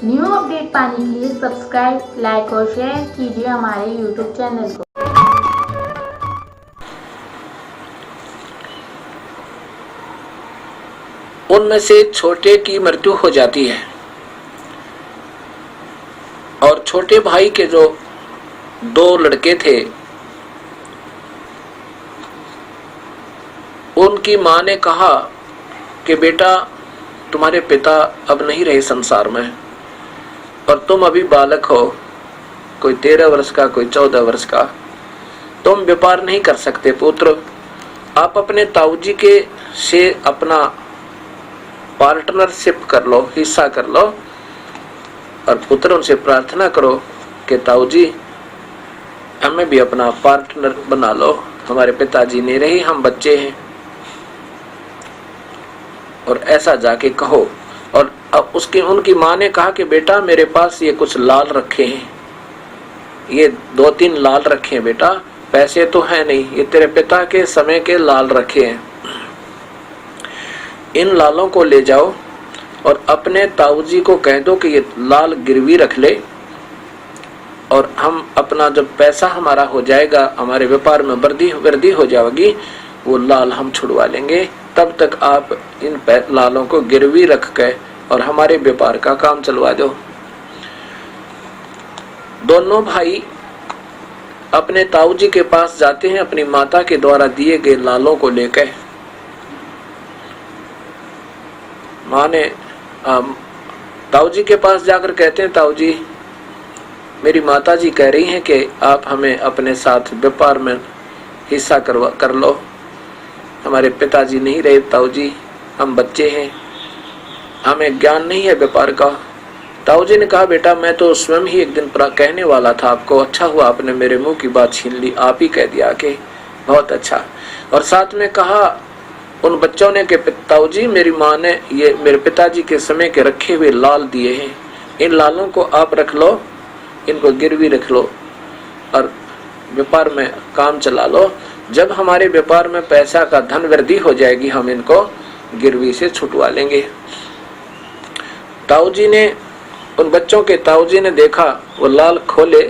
New update पाने के लिए सब्सक्राइब, लाइक और शेयर कीजिए हमारे यूट्यूब चैनल को। उनमें से छोटे की मृत्यु हो जाती है और छोटे भाई के जो 2 लड़के थे, उनकी मां ने कहा कि बेटा तुम्हारे पिता अब नहीं रहे संसार में और तुम अभी बालक हो, कोई 13 वर्ष का, कोई 14 वर्ष का, तुम व्यापार नहीं कर सकते पुत्र। आप अपने ताऊजी के से अपना पार्टनरशिप कर लो, हिस्सा कर लो और पुत्र उनसे प्रार्थना करो कि ताऊजी हमें भी अपना पार्टनर बना लो, हमारे पिताजी नहीं रहे, हम बच्चे हैं। और ऐसा जाके कहो। और अब उनकी मां ने कहा कि बेटा मेरे पास ये कुछ लाल रखे हैं, ये 2-3 लाल रखे हैं बेटा, पैसे तो है नहीं, ये तेरे पिता के समय के लाल रखे हैं, इन लालों को ले जाओ और अपने ताऊजी को कह दो कि ये लाल गिरवी रख ले और हम अपना जब पैसा हमारा हो जाएगा, हमारे व्यापार में वृद्धि हो जाएगी, वो लाल हम छुड़वा लेंगे। तब तक आप इन लालों को गिरवी रख के और हमारे व्यापार का काम चलवा दो। दोनों भाई अपने ताऊजी के पास जाते हैं अपनी माता के द्वारा दिए गए लालों को लेकर। माँ ने ताऊजी के पास जाकर कहते हैं, ताऊजी मेरी माता जी कह रही हैं कि आप हमें अपने साथ व्यापार में हिस्सा कर लो, हमारे पिताजी नहीं रहे ताऊजी, हम बच्चे हैं, हमें ज्ञान नहीं है व्यापार का। ताऊजी ने कहा बेटा मैं तो स्वयं ही एक दिन कहने वाला था आपको, अच्छा हुआ आपने मेरे मुंह की बात छीन ली, आप ही कह दिया कि बहुत अच्छा। और साथ में कहा उन बच्चों ने कि ताऊजी मेरी माँ ने ये मेरे पिताजी के समय के रखे हुए लाल दिए हैं, इन लालों को आप रख लो, इनको गिरवी रख लो और व्यापार में काम चला लो। जब हमारे व्यापार में पैसा का धन वृद्धि हो जाएगी हम इनको गिरवी से छुटवा लेंगे। ताऊजी ने उन बच्चों के ताऊजी ने देखा, वो लाल खोले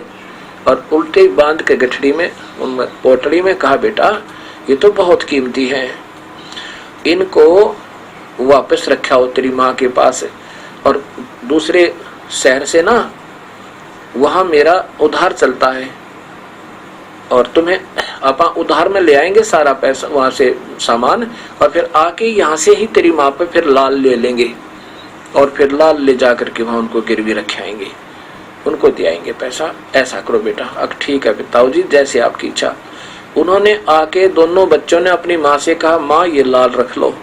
और उल्टे बांध के गठड़ी में उन पोटली में कहा बेटा ये तो बहुत कीमती है, इनको वापस रखा हो तेरी माँ के पास, और दूसरे शहर से ना वहां मेरा उधार चलता है और तुम्हें अपन उधार में ले आएंगे सारा पैसा वहां से सामान, और फिर आके यहाँ से ही तेरी माँ पे फिर लाल ले लेंगे और फिर लाल ले जाकर के वहां उनको गिरवी रखे आएंगे, उनको दे आएंगे पैसा। ऐसा करो बेटा। अब ठीक है ताऊजी जैसे आपकी इच्छा। उन्होंने आके दोनों बच्चों ने अपनी माँ से कहा माँ ये लाल रख लो,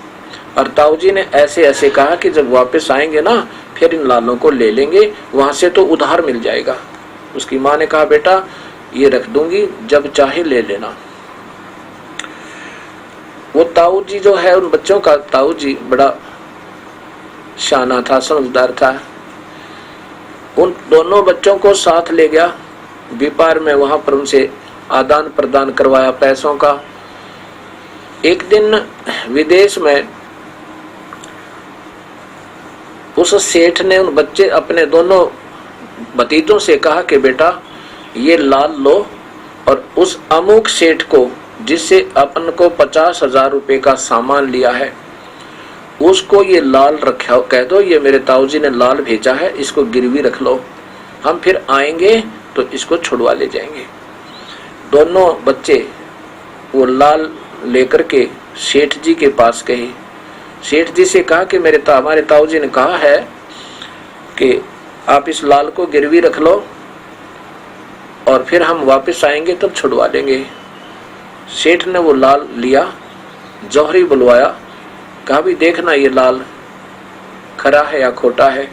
और ताऊजी ने ऐसे ऐसे कहा कि जब वापस आएंगे ना फिर इन लालों को ले लेंगे, वहां से तो उधार मिल जाएगा। उसकी माँ ने कहा बेटा ये रख दूंगी, जब चाहे ले लेना। वो ताऊजी जो है उन बच्चों का ताऊजी बड़ा शाना था, समझदार था, उन दोनों बच्चों को साथ ले गया व्यापार में, वहां पर उनसे आदान प्रदान करवाया पैसों का। एक दिन विदेश में उस सेठ ने उन बच्चे अपने दोनों भतीजों से कहा कि बेटा ये लाल लो और उस अमुक सेठ को जिससे अपन को 50,000 रुपए का सामान लिया है उसको ये लाल रखा, कह दो ये मेरे ताऊजी ने लाल भेजा है, इसको गिरवी रख लो, हम फिर आएंगे तो इसको छुड़वा ले जाएंगे। दोनों बच्चे वो लाल लेकर के सेठ जी के पास गए। सेठ जी से कहा कि हमारे ताऊजी ने कहा है कि आप इस लाल को गिरवी रख लो और फिर हम वापस आएंगे तब छुड़वा लेंगे। सेठ ने वो लाल लिया, जौहरी बुलवाया, कहा भी देखना ये लाल खरा है या खोटा है।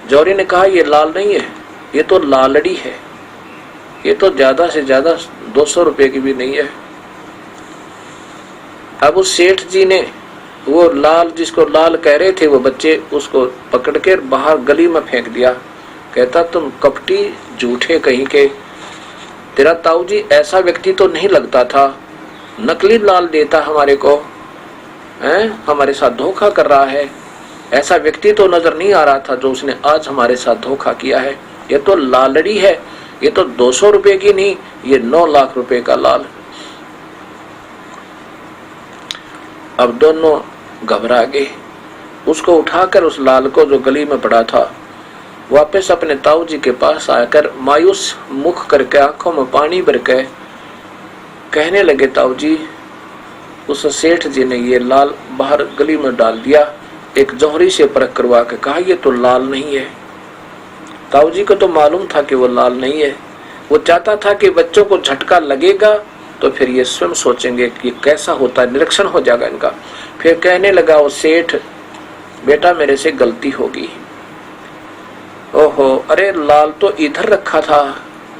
जौहरी ने कहा ये लाल नहीं है, ये तो लालड़ी है, ये तो ज्यादा से ज्यादा 200 रुपए की भी नहीं है। अब उस सेठ जी ने वो लाल जिसको लाल कह रहे थे वो बच्चे उसको पकड़ के बाहर गली में फेंक दिया। कहता तुम कपटी झूठे कहीं के, तेरा ताऊजी ऐसा व्यक्ति तो नहीं लगता था, नकली लाल देता हमारे को, हैं हमारे साथ धोखा कर रहा है। ऐसा व्यक्ति तो नजर नहीं आ रहा था जो उसने आज हमारे साथ धोखा किया है। ये तो लालड़ी है, ये तो 200 रुपए की नहीं, ये 9 लाख रुपए का लाल। अब दोनों घबरा गए। उसको उठाकर उस लाल को जो गली में पड़ा था वापस अपने ताऊ जी के पास आकर मायूस मुख करके आंखों में पानी भर के कहने लगे, ताऊ जी उस सेठ जी ने ये लाल बाहर गली में डाल दिया। एक जौहरी से परख करवा के कहा ये तो लाल नहीं है। ताऊ जी को तो मालूम था कि वो लाल नहीं है। वो चाहता था कि बच्चों को झटका लगेगा तो फिर ये स्वयं सोचेंगे कि कैसा होता है, निरीक्षण हो जाएगा इनका। फिर कहने लगा वो सेठ, बेटा मेरे से गलती होगी। ओहो, अरे लाल तो इधर रखा था,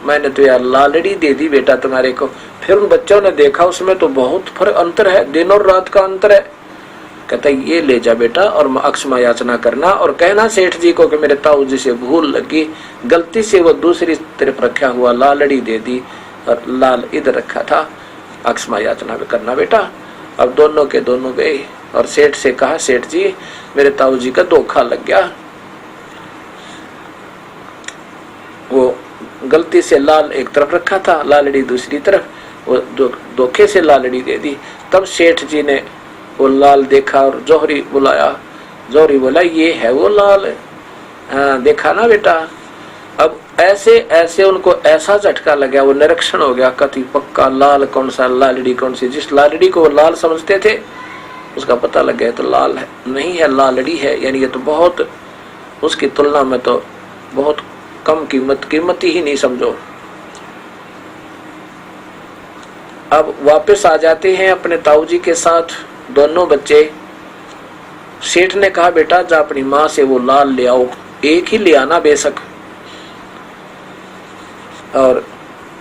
मैंने तो यार लालड़ी दे दी बेटा तुम्हारे को। फिर उन बच्चों ने देखा उसमें तो बहुत फर्क अंतर है, दिन और रात का अंतर है। कहता ये ले जा बेटा और अक्षमा याचना करना और कहना सेठ जी को कि मेरे ताऊ जी से भूल लगी, गलती से वो दूसरी तरफ रखा हुआ लालड़ी दे दी और लाल इधर रखा था, अक्षमा याचना करना बेटा। अब दोनों के दोनों गए और सेठ से कहा, सेठ जी मेरे ताऊ जी का धोखा लग गया, वो गलती से लाल एक तरफ रखा था, लालड़ी दूसरी तरफ, वो धोखे से लालड़ी दे दी। तब सेठ जी ने वो लाल देखा और जौहरी बुलाया। जौहरी बोला ये है वो लाल, हाँ देखा ना बेटा। अब ऐसे ऐसे उनको ऐसा झटका लगा, वो निरीक्षण हो गया कति पक्का लाल कौन सा, लालड़ी कौन सी। जिस लालड़ी को वो लाल समझते थे उसका पता लग गया तो लाल है नहीं है, लालड़ी है। यानी ये तो बहुत, उसकी तुलना में तो बहुत कम कीमत ही नहीं समझो। अब वापस आ जाते हैं अपने ताऊ जी के साथ दोनों बच्चे। सेठ ने कहा बेटा जा अपनी माँ से वो लाल ले आओ, एक ही ले आना बेशक, और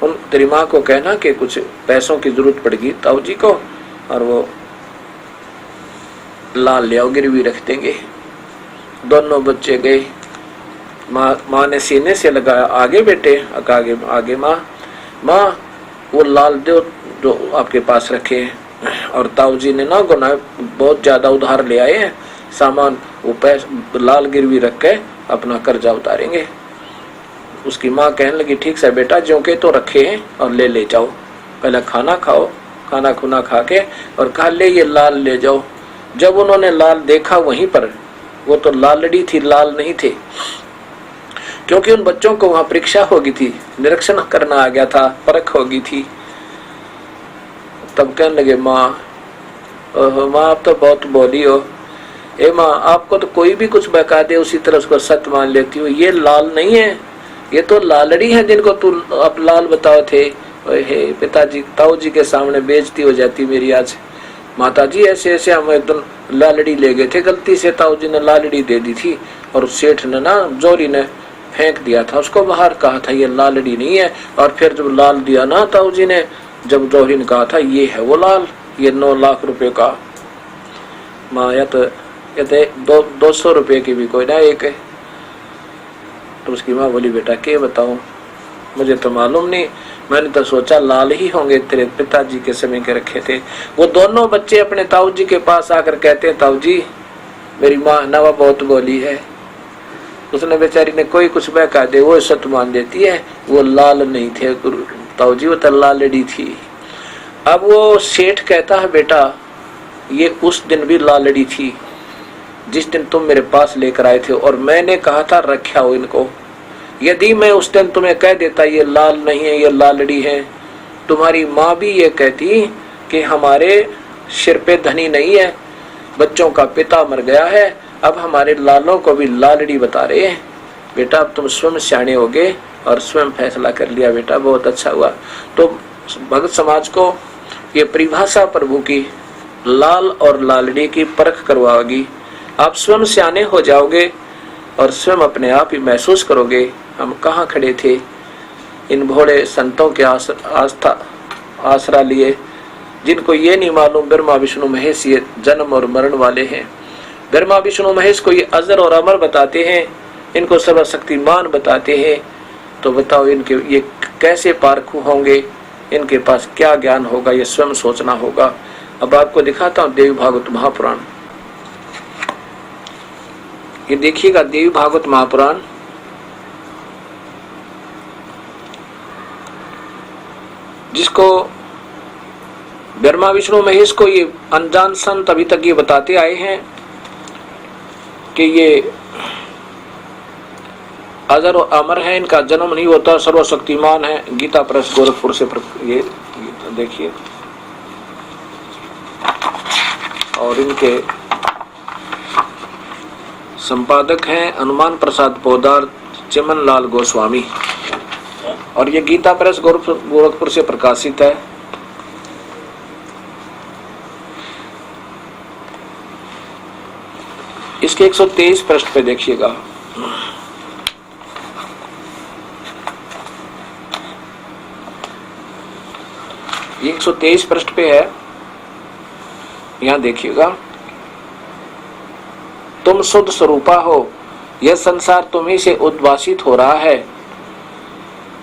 उन तेरी माँ को कहना कि कुछ पैसों की जरूरत पड़ेगी ताऊ जी को, और वो लाल ले आओ, गिरवी रख देंगे। दोनों बच्चे गए। माँ ने सीने से लगाया, आगे बेटे, आगे आगे माँ वो लाल दो जो आपके पास रखे। और ताऊ जी ने ना गुना बहुत ज्यादा उधार ले आए हैं सामान, वो पैसे लाल गिरवी रख के अपना कर्जा उतारेंगे। उसकी माँ कहने लगी ठीक से बेटा, जो के तो रखे हैं और ले जाओ, पहले खाना खाओ, खाना खुना खा के, और कहा ले ये लाल ले जाओ। जब उन्होंने लाल देखा वहीं पर, वो तो लालड़ी थी, लाल नहीं थे, क्योंकि उन बच्चों को वहां परीक्षा होगी थी, निरीक्षण करना आ गया था, परख होगी थी। तब कहने लगे माँ, ओहो माँ आप तो बहुत बोली हो। ए माँ आपको तो कोई भी कुछ बहका दे उसी तरह उसको सत्य मान लेती हो। ये लाल नहीं है, ये तो लालड़ी है जिनको तू अब लाल बताओ थे। हे पिताजी, ताऊ जी के सामने बेइज्जती हो जाती मेरी आज। माता जी ऐसे ऐसे हम एकदम लालड़ी ले गए थे, गलती से ताऊ जी ने लालड़ी दे दी थी, और सेठ ने ना जोरी ने फेंक दिया था उसको बाहर, कहा था ये लालड़ी नहीं है। और फिर जब लाल दिया ना ताऊ जी ने, जब जौहरी ने कहा था ये है वो लाल, ये 9 लाख रुपए का। माँ या तो कहते 200 रुपए की भी कोई ना एक है। तो उसकी माँ बोली बेटा के बताऊं, मुझे तो मालूम नहीं, मैंने तो सोचा लाल ही होंगे, तेरे पिताजी के समय के रखे थे। वो दोनों बच्चे अपने ताऊ जी के पास आकर कहते हैं ताऊ जी मेरी माँ नवा बहुत बोली है, उसने बेचारी ने कोई कुछ बहका दे वो सत्य मान देती है, वो लाल नहीं थे ताऊ जी, वो तो लालड़ी थी। अब वो सेठ कहता है बेटा ये उस दिन भी लालड़ी थी जिस दिन तुम मेरे पास लेकर आए थे, और मैंने कहा था रखा हो इनको। यदि मैं उस दिन तुम्हें कह देता ये लाल नहीं है ये लालड़ी है, तुम्हारी माँ भी ये कहती कि हमारे सिर पे धनी नहीं है, बच्चों का पिता मर गया है, अब हमारे लालों को भी लालड़ी बता रहे हैं। बेटा अब तुम स्वयं सियाने हो गए और स्वयं फैसला कर लिया बेटा, बहुत अच्छा हुआ। तो भगत समाज को ये परिभाषा प्रभु की लाल और लालड़ी की परख करवाओगी। आप स्वयं सियाने हो जाओगे और स्वयं अपने आप ही महसूस करोगे हम कहाँ खड़े थे, इन भोले संतों के आसरा लिए, जिनको ये नहीं मालूम ब्रह्मा विष्णु महेश ये जन्म और मरण वाले हैं। ब्रह्मा विष्णु महेश को ये अजर और अमर बताते हैं, इनको सर्वशक्तिमान बताते हैं। तो बताओ इनके ये कैसे पारखू होंगे, इनके पास क्या ज्ञान होगा, ये स्वयं सोचना होगा। अब आपको दिखाता हूँ देवी भागवत महापुराण। ये देखिएगा देवी भागवत महापुराण, जिसको ब्रह्मा विष्णु महेश को ये अनजान संत अभी तक ये बताते आए हैं कि ये अजर और अमर है, इनका जन्म नहीं होता, सर्वशक्तिमान है। गीता प्रेस गोरखपुर से ये देखिए, और इनके संपादक हैं हनुमान प्रसाद पोदार, चिमन लाल गोस्वामी, और ये गीता प्रेस गोरखपुर से प्रकाशित है। इसके 123 पृष्ठ पे देखिएगा, ये 123 पृष्ठ पे है। यहां देखिएगा, तुम शुद्ध स्वरूपा हो, यह संसार तुम्ही से उद्भासित हो रहा है।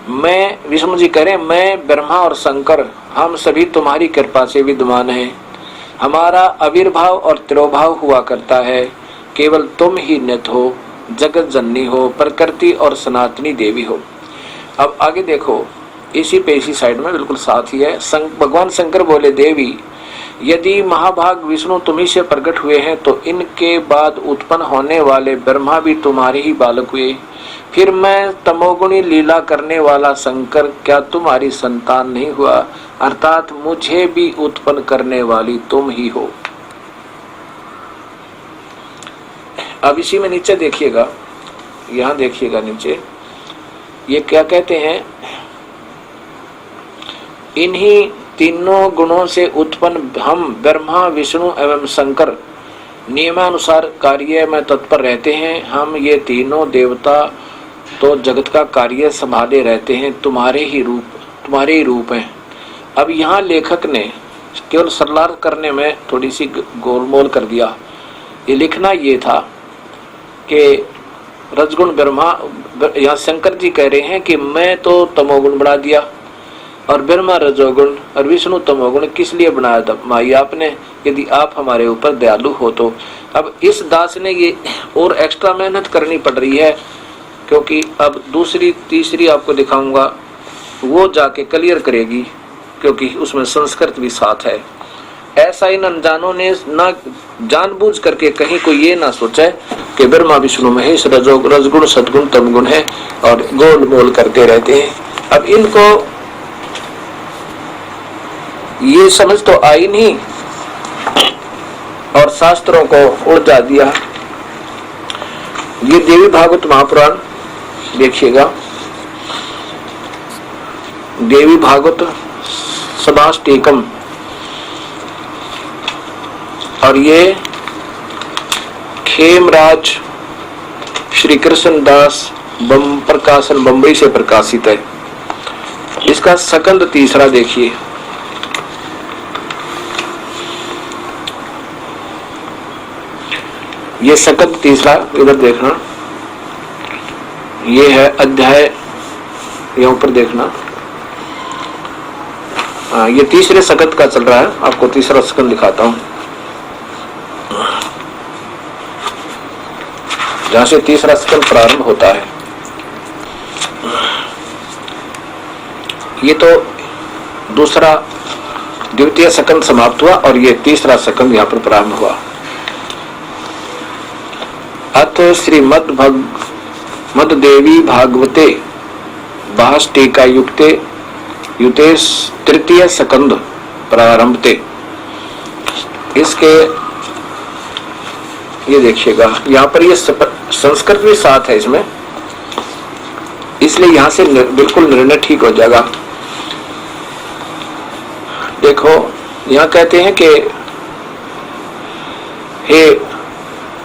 मैं, विष्णु जी कह रहे हैं, मैं ब्रह्मा और शंकर हम सभी तुम्हारी कृपा से विद्यमान हैं। हमारा आविर्भाव और तिरोभाव हुआ करता है, केवल तुम ही नित्य हो, जगत जननी हो, प्रकृति और सनातनी देवी हो। अब आगे देखो, इसी पे इसी साइड में बिल्कुल साथ ही है। भगवान शंकर बोले, देवी यदि महाभाग विष्णु तुम्ही से प्रकट हुए हैं तो इनके बाद उत्पन्न होने वाले ब्रह्मा भी तुम्हारे ही बालक हुए। फिर मैं तमोगुणी लीला करने वाला शंकर क्या तुम्हारी संतान नहीं हुआ? अर्थात मुझे भी उत्पन्न करने वाली तुम ही हो। अब इसी में नीचे देखिएगा, यहां देखिएगा नीचे, ये क्या कहते हैं, इन्हीं तीनों गुणों से उत्पन्न हम ब्रह्मा विष्णु एवं शंकर नियमानुसार कार्य में तत्पर रहते हैं। हम ये तीनों देवता तो जगत का कार्य संभाले रहते हैं, तुम्हारे ही रूप हैं। अब यहाँ लेखक ने केवल सरलार करने में थोड़ी सी गोलमोल कर दिया। ये लिखना ये था कि रजगुण ब्रह्मा, यहाँ शंकर जी कह रहे हैं कि मैं तो तमोगुण बढ़ा दिया और ब्रह्मा रजोगुण और विष्णु तमोगुण किस लिए बनाया था माई आपने, यदि आप हमारे ऊपर दयालु हो तो। अब इस दास ने ये और एक्स्ट्रा मेहनत करनी पड़ रही है, क्योंकि अब दूसरी तीसरी आपको दिखाऊंगा, वो जाके क्लियर करेगी, क्योंकि उसमें संस्कृत भी साथ है। ऐसा इन अनजानों ने ना जानबूझ करके कहीं को ये ना सोचा कि ब्रह्मा विष्णु महेश रजगुण सदगुण तमगुण है और गोल मोल करते रहते हैं। अब इनको ये समझ तो आई नहीं और शास्त्रों को उलझा दिया। ये देवी भागवत महापुराण देखिएगा, देवी भागवत सभाष्टकम, और ये खेमराज श्री कृष्ण दास प्रकाशन बम्बई से प्रकाशित है। इसका सकंद तीसरा देखिए, ये सकंद तीसरा इधर देखना, ये है अध्याय, ये ऊपर देखना, ये तीसरे सकंद का चल रहा है। आपको तीसरा सकंद दिखाता हूं, जहां से तीसरा सकंद प्रारंभ होता है। ये तो दूसरा द्वितीय सकंद समाप्त हुआ और ये तीसरा सकंद यहाँ पर प्रारंभ हुआ। अथ श्रीमद् देवी भागवते भाष्टिका युक्ते युते तृतीय सकंद प्रारंभते। इसके ये देखिएगा, यहाँ पर ये संस्कृत भी साथ है इसमें, इसलिए यहाँ से बिल्कुल निर्णय ठीक हो जाएगा। देखो यहाँ कहते हैं कि हे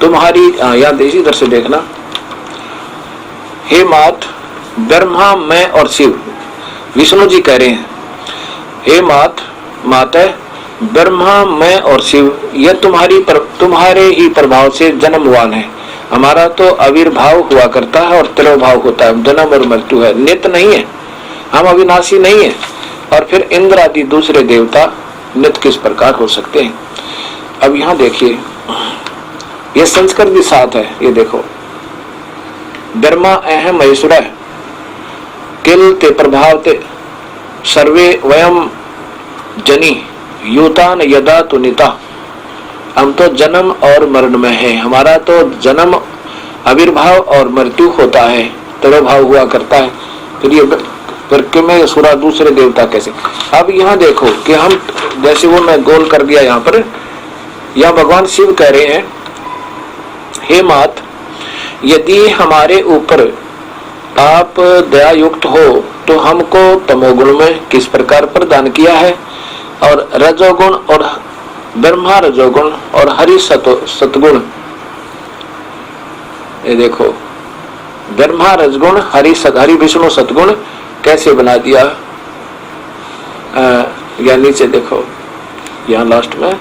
तुम्हारी, यहाँ देशी इधर से देखना, हे मात ब्रह्मा मैं और शिव, विष्णु जी कह रहे हैं, हे माता ब्रह्मा मैं और शिव यह तुम्हारे ही प्रभाव से जन्मवान है। हमारा तो आविर्भाव हुआ करता है और तिरोभाव होता है, जन्म और मृत्यु है, नित्य नहीं है, हम अविनाशी नहीं है। और फिर इंद्र आदि दूसरे देवता नित्य किस प्रकार हो सकते हैं। अब यहाँ देखिए, ये संस्कृत भी साथ है। ये देखो, धर्मा अहम महेश्वर किल ते प्रभावते सर्वे वयम जनी यूतान यदा तुनिता। हम तो जन्म और मरण में है, हमारा तो जन्म आविर्भाव और मृत्यु होता है, तिरोभाव हुआ करता है। फिर ये में सुरा दूसरे देवता कैसे। अब यहाँ देखो कि हम जैसे वो मैं गोल कर दिया यहाँ पर, यहाँ भगवान शिव कह रहे हैं, हे मात, यदि हमारे ऊपर आप दया युक्त हो तो हमको तमोगुण में किस प्रकार प्रदान किया है, और रजोगुण और ब्रह्मा रजोगुण और हरि सतगुण। ये देखो, ब्रह्मा रजगुण हरि विष्णु सतगुण कैसे बना दिया। या नीचे देखो, यहाँ लास्ट में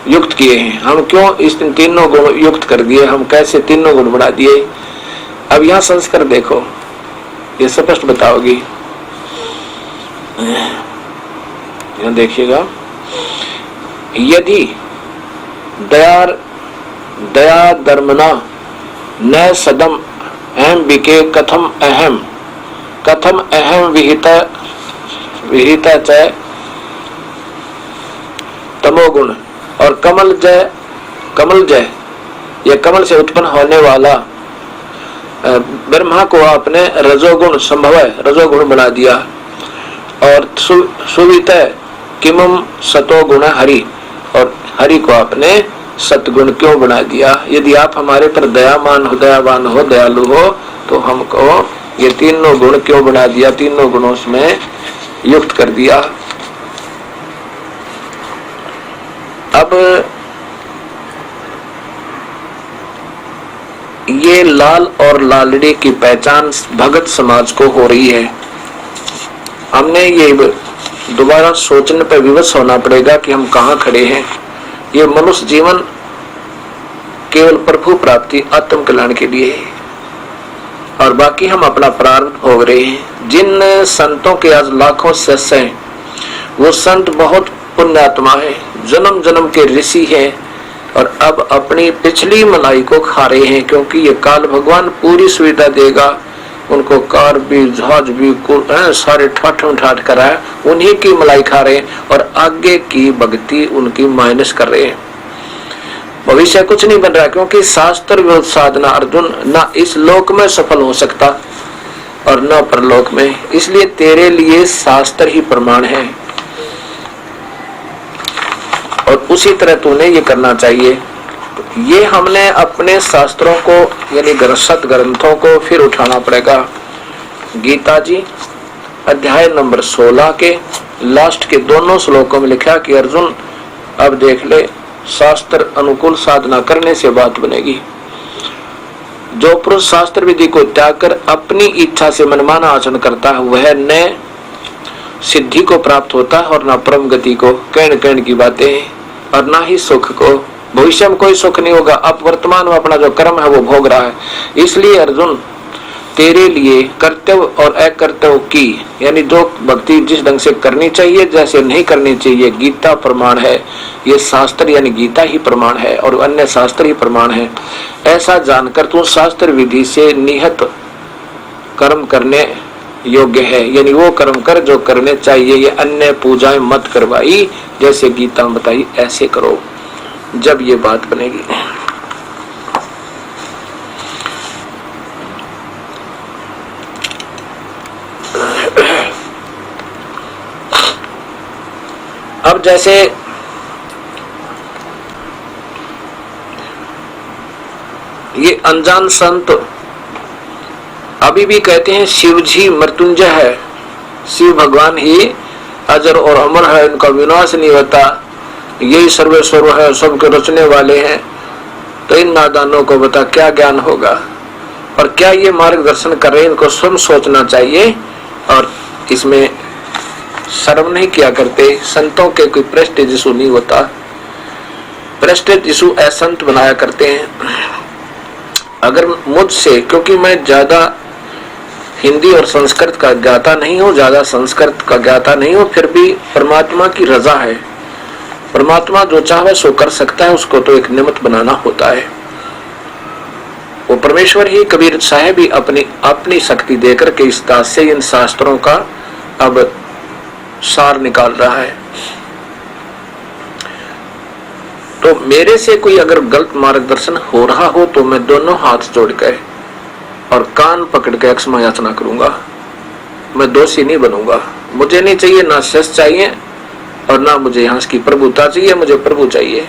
युक्त किए हैं। हम क्यों इस तीनों गुण युक्त कर दिए, हम कैसे तीनों गुण बना दिए। अब यहाँ संस्कार देखो, ये स्पष्ट बताओगी। यहाँ देखिएगा, यदि दया धर्मना न सदम अहम विके कथम अहम विहिता च तमोगुण। और कमल जय यह कमल से उत्पन्न होने वाला ब्रह्मा को आपने रजोगुण संभव रजोगुण बना दिया, और सुवित किमम सतोगुण हरि, और हरि को आपने सतगुण क्यों बना दिया। यदि आप हमारे पर दयावान हो दयालु हो तो हमको ये तीनों गुण क्यों बना दिया, तीनों गुणों में युक्त कर दिया। अब ये लाल और लालड़ी की पहचान भगत समाज को हो रही है। हमने ये दोबारा सोचने पर विवश होना पड़ेगा कि हम कहाँ खड़े हैं। ये मनुष्य जीवन केवल प्रभु प्राप्ति आत्म कल्याण के लिए है, और बाकी हम अपना प्रारंभ भोग रहे हैं। जिन संतों के आज लाखों शिष्य हैं, वो संत बहुत पुण्यात्मा है, जन्म जन्म के ऋषि हैं, और अब अपनी पिछली मलाई को खा रहे हैं, क्योंकि ये काल भगवान पूरी सुविधा देगा उनको। कार भी जहाज भी सारे ठाठ करा है, उन्हीं की मलाई खा रहे हैं, और आगे की भक्ति उनकी माइनस कर रहे हैं। भविष्य कुछ नहीं बन रहा, क्योंकि शास्त्र विरोध साधना अर्जुन ना इस लोक में सफल हो सकता और न परलोक में। इसलिए तेरे लिए शास्त्र ही प्रमाण है, और उसी तरह तूने ये करना चाहिए। ये हमने अपने शास्त्रों को यानी सत ग्रंथों को फिर उठाना पड़ेगा। गीता जी अध्याय नंबर 16 के लास्ट के दोनों श्लोकों में लिखा कि अर्जुन अब देख ले, शास्त्र अनुकूल साधना करने से बात बनेगी। जो पुरुष शास्त्र विधि को त्याग कर अपनी इच्छा से मनमाना आचरण करता है, वह न सिद्धि को प्राप्त होता है और न परम गति को। कण की बातें, और ना ही सुख को। भविष्य में कोई सुख नहीं होगा, अब वर्तमान में अपना जो कर्म है वो भोग रहा है। इसलिए अर्जुन तेरे लिए कर्तव्य और अकर्तव्य की यानी जो भक्ति जिस ढंग से करनी चाहिए जैसे नहीं करनी चाहिए, गीता प्रमाण है। ये शास्त्र यानी गीता ही प्रमाण है और अन्य शास्त्र ही प्रमाण है। ऐसा जानकर तू शास्त्र विधि से निहित कर्म करने योग्य है, यानी वो कर्म कर जो करने चाहिए। ये अन्य पूजाएं मत करवाई, जैसे गीता में बताई ऐसे करो, जब ये बात बनेगी। अब जैसे ये अनजान संत अभी भी कहते हैं शिव जी मृत्युंजय है, शिव भगवान ही अजर और अमर है, इनका विनाश नहीं होता, यही सर्वेश्वर है, सबके रचने वाले हैं। तो इन नादानों को बता क्या ज्ञान होगा और क्या ये मार्गदर्शन कर रहे हैं, इनको स्वयं सोचना चाहिए और इसमें शर्म नहीं किया करते। संतों के कोई प्रेस्टीज इशू नहीं होता, प्रेस्टीज इशू असंत बनाया करते हैं। अगर मुझसे, क्योंकि मैं ज्यादा हिंदी और संस्कृत का ज्ञाता नहीं हूँ, ज्यादा संस्कृत का ज्ञाता नहीं हूँ, फिर भी परमात्मा की रजा है परमात्मा जो चाहे सो कर सकता है, उसको तो एक निमित्त बनाना होता है। वो परमेश्वर ही कबीर साहब ही अपनी शक्ति देकर के इस दास से इन शास्त्रों का अब सार निकाल रहा है। तो मेरे से कोई अगर गलत मार्गदर्शन हो रहा हो तो मैं दोनों हाथ जोड़ कर और कान पकड़ के क्षमा याचना करूंगा। मैं दोषी नहीं बनूंगा। मुझे नहीं चाहिए, ना शस चाहिए और ना मुझे यहाँ की प्रभुता चाहिए। मुझे प्रभु चाहिए,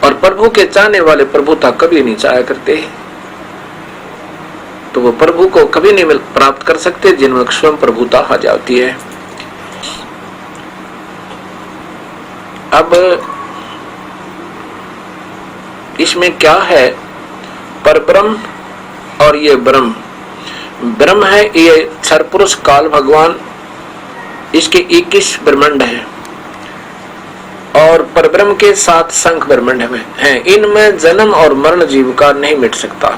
और प्रभु के चाहने वाले प्रभुता कभी नहीं चाहा करते। तो वो प्रभु को कभी नहीं प्राप्त कर सकते जिनमें स्वयं प्रभुता आ जाती है। अब इसमें क्या है, परब्रह्म और ये ब्रह्म, ब्रह्म है ये क्षर पुरुष काल भगवान, इसके 21 ब्रह्मांड हैं और परब्रह्म के 7 शंख ब्रह्मांड में हैं। इनमें जन्म और मरण जीव का नहीं मिट सकता।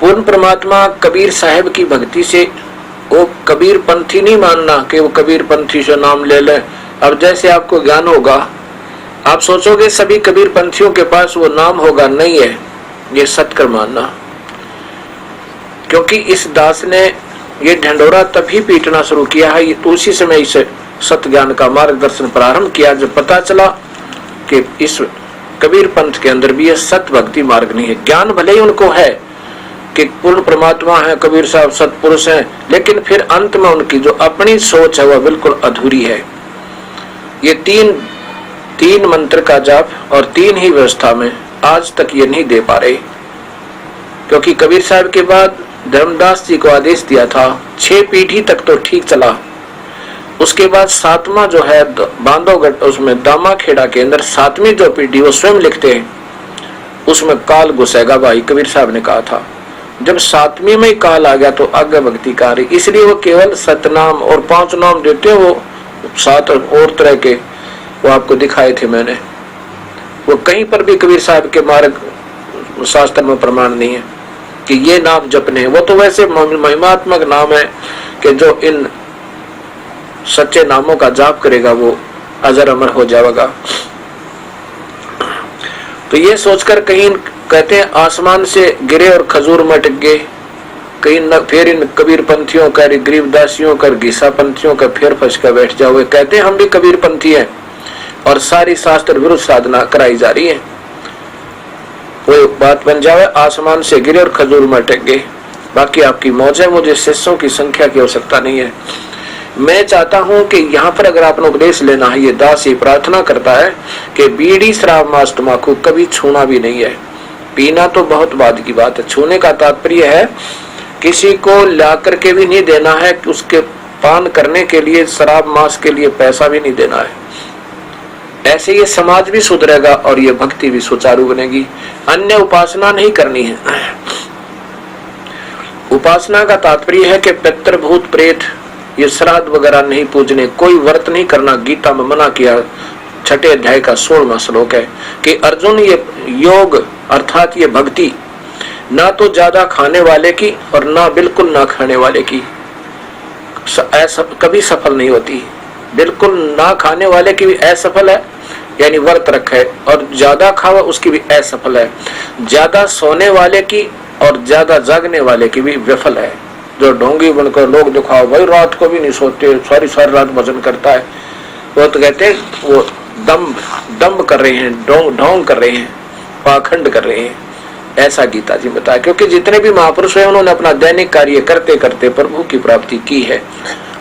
पूर्ण परमात्मा कबीर साहब की भक्ति से, वो कबीर पंथी नहीं मानना कि वो कबीर पंथी से नाम ले ले। अब जैसे आपको ज्ञान होगा, आप सोचोगे सभी कबीर पंथियों के पास वो नाम होगा, नहीं है, ये सत्कर मानना। क्योंकि इस दास ने ये ढंडोरा तभी पीटना शुरू किया है, तो उसी समय इस सत्य ज्ञान का मार्गदर्शन प्रारंभ किया जब पता चला कि इस कबीर पंथ के अंदर भी ये सत्य भक्ति मार्ग नहीं है। ज्ञान भले ही उनको है कि पूर्ण परमात्मा है, कबीर साहब सत्पुरुष हैं, लेकिन फिर अंत में उनकी जो अपनी सोच है वह बिल्कुल अधूरी है। ये तीन मंत्र का जाप और 3 ही व्यवस्था में आज तक ये नहीं दे पा रहे। क्योंकि कबीर साहब के बाद धर्मदास जी को आदेश दिया था, 6 पीढ़ी तक तो ठीक चला। उसके बाद 7वां जो है बांधवगढ़, उसमें दामाखेड़ा के अंदर 7वीं जो पीढ़ी वो स्वयं लिखते हैं, उसमें काल घुसेगा भाई, कबीर साहब ने कहा था। जब 7वीं में ही काल आ गया तो आगे भक्ति कार्य, इसलिए वो केवल सतनाम और 5 नाम देते हैं। वो 7 और तरह के वो आपको दिखाए थे मैंने। वो कहीं पर भी कबीर साहब के मार्ग शास्त्र में प्रमाण नहीं है कि ये नाम जपने। वो तो वैसे महिमात्मक नाम है कि जो इन सच्चे नामों का जाप करेगा वो अजर अमर हो जाएगा। तो ये सोचकर कहीं कहते हैं आसमान से गिरे और खजूर में अटक गए, कहीं फिर इन कबीर पंथियों का, गरीबदासियों का, घिसा पंथियों का फिर फंस कर बैठ जाओगे। कहते हैं हम भी कबीर पंथी हैं और सारी शास्त्र विरुद्ध साधना कराई जा रही है। वो बात बन जाए आसमान से गिरे और खजूर में अटक गए। बाकी आपकी मौज है, मुझे शिष्यों की संख्या की आवश्यकता नहीं है। मैं चाहता हूं कि यहाँ पर अगर आपने उपदेश लेना है, ये दास ही प्रार्थना करता है कि बीड़ी शराब मांस तंबाकू कभी छूना भी नहीं है। पीना तो बहुत बाद की बात है, छूने का तात्पर्य है किसी को ला करके भी नहीं देना है, कि उसके पान करने के लिए शराब मांस के लिए पैसा भी नहीं देना है। ऐसे ये समाज भी सुधरेगा और ये भक्ति भी सुचारू बनेगी। अन्य उपासना नहीं करनी है। उपासना का तात्पर्य है कि पितृ भूत प्रेत ये श्राद्ध वगैरह नहीं पूजने, कोई व्रत नहीं करना। गीता में मना किया, 6 अध्याय का 16वां श्लोक है कि अर्जुन ये योग अर्थात ये भक्ति ना तो ज्यादा खाने वाले की और ना बिल्कुल ना खाने वाले की ऐसा कभी सफल नहीं होती। बिल्कुल ना खाने वाले की भी असफल है, यानी व्रत रखे, और ज्यादा खावा उसकी भी असफल है। ज्यादा सोने वाले की और ज्यादा जागने वाले की भी विफल है। जो ढोंगी बनकर लोग दिखाओ भाई रात को भी नहीं सोते, सारी रात भजन करता है, वो तो कहते हैं वो दम्भ कर रहे हैं, ढोंग कर रहे हैं, पाखंड कर रहे हैं। ऐसा गीता जी बताया। क्योंकि जितने भी महापुरुष हैं उन्होंने अपना दैनिक कार्य करते करते प्रभु की प्राप्ति की है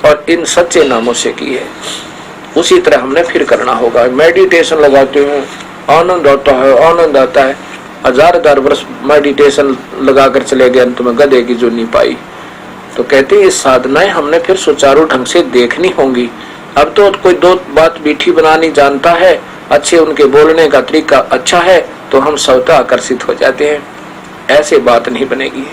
और इन सच्चे नामों से की है। उसी तरह हमने फिर करना होगा। मेडिटेशन लगाते हैं, आनंद आता है, आनंद आता है। 1000 वर्ष मेडिटेशन लगाकर चले गए, अंत में गधे की जो नहीं पाई। तो कहते हैं ये साधनाएं हमने फिर सुचारू ढंग से देखनी होंगी। अब तो कोई 2 बात मीठी बनानी जानता है, अच्छे उनके बोलने का तरीका अच्छा है, तो हम स्वतः आकर्षित हो जाते हैं। ऐसे बात नहीं बनेगी।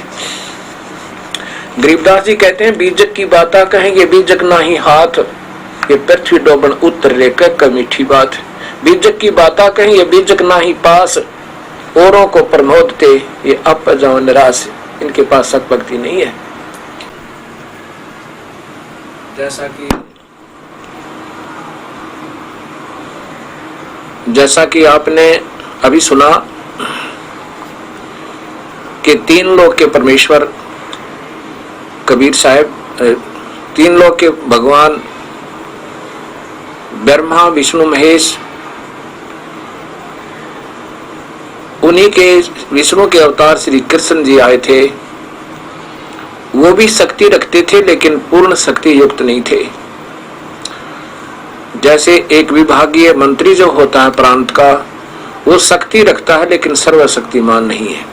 गरीबदास जी कहते हैं बीजक की बाता कहें ये बीजक ना ही हाथ, ये पृथ्वी डोबन उत्तर रेखा मीठी बात। बीजक की बाता कहें ये बीजक ना ही पास, औरों को प्रमोदते ये अप जाओ निराश। इनके पास सत्भक्ति नहीं है। जैसा कि जैसा कि आपने अभी सुना कि 3 लोक के परमेश्वर कबीर साहब, 3 लोक के भगवान ब्रह्मा विष्णु महेश, उन्हीं के विष्णु के अवतार श्री कृष्ण जी आए थे। वो भी शक्ति रखते थे लेकिन पूर्ण शक्ति युक्त नहीं थे। जैसे एक विभागीय मंत्री जो होता है प्रांत का, वो शक्ति रखता है लेकिन सर्वशक्तिमान नहीं है।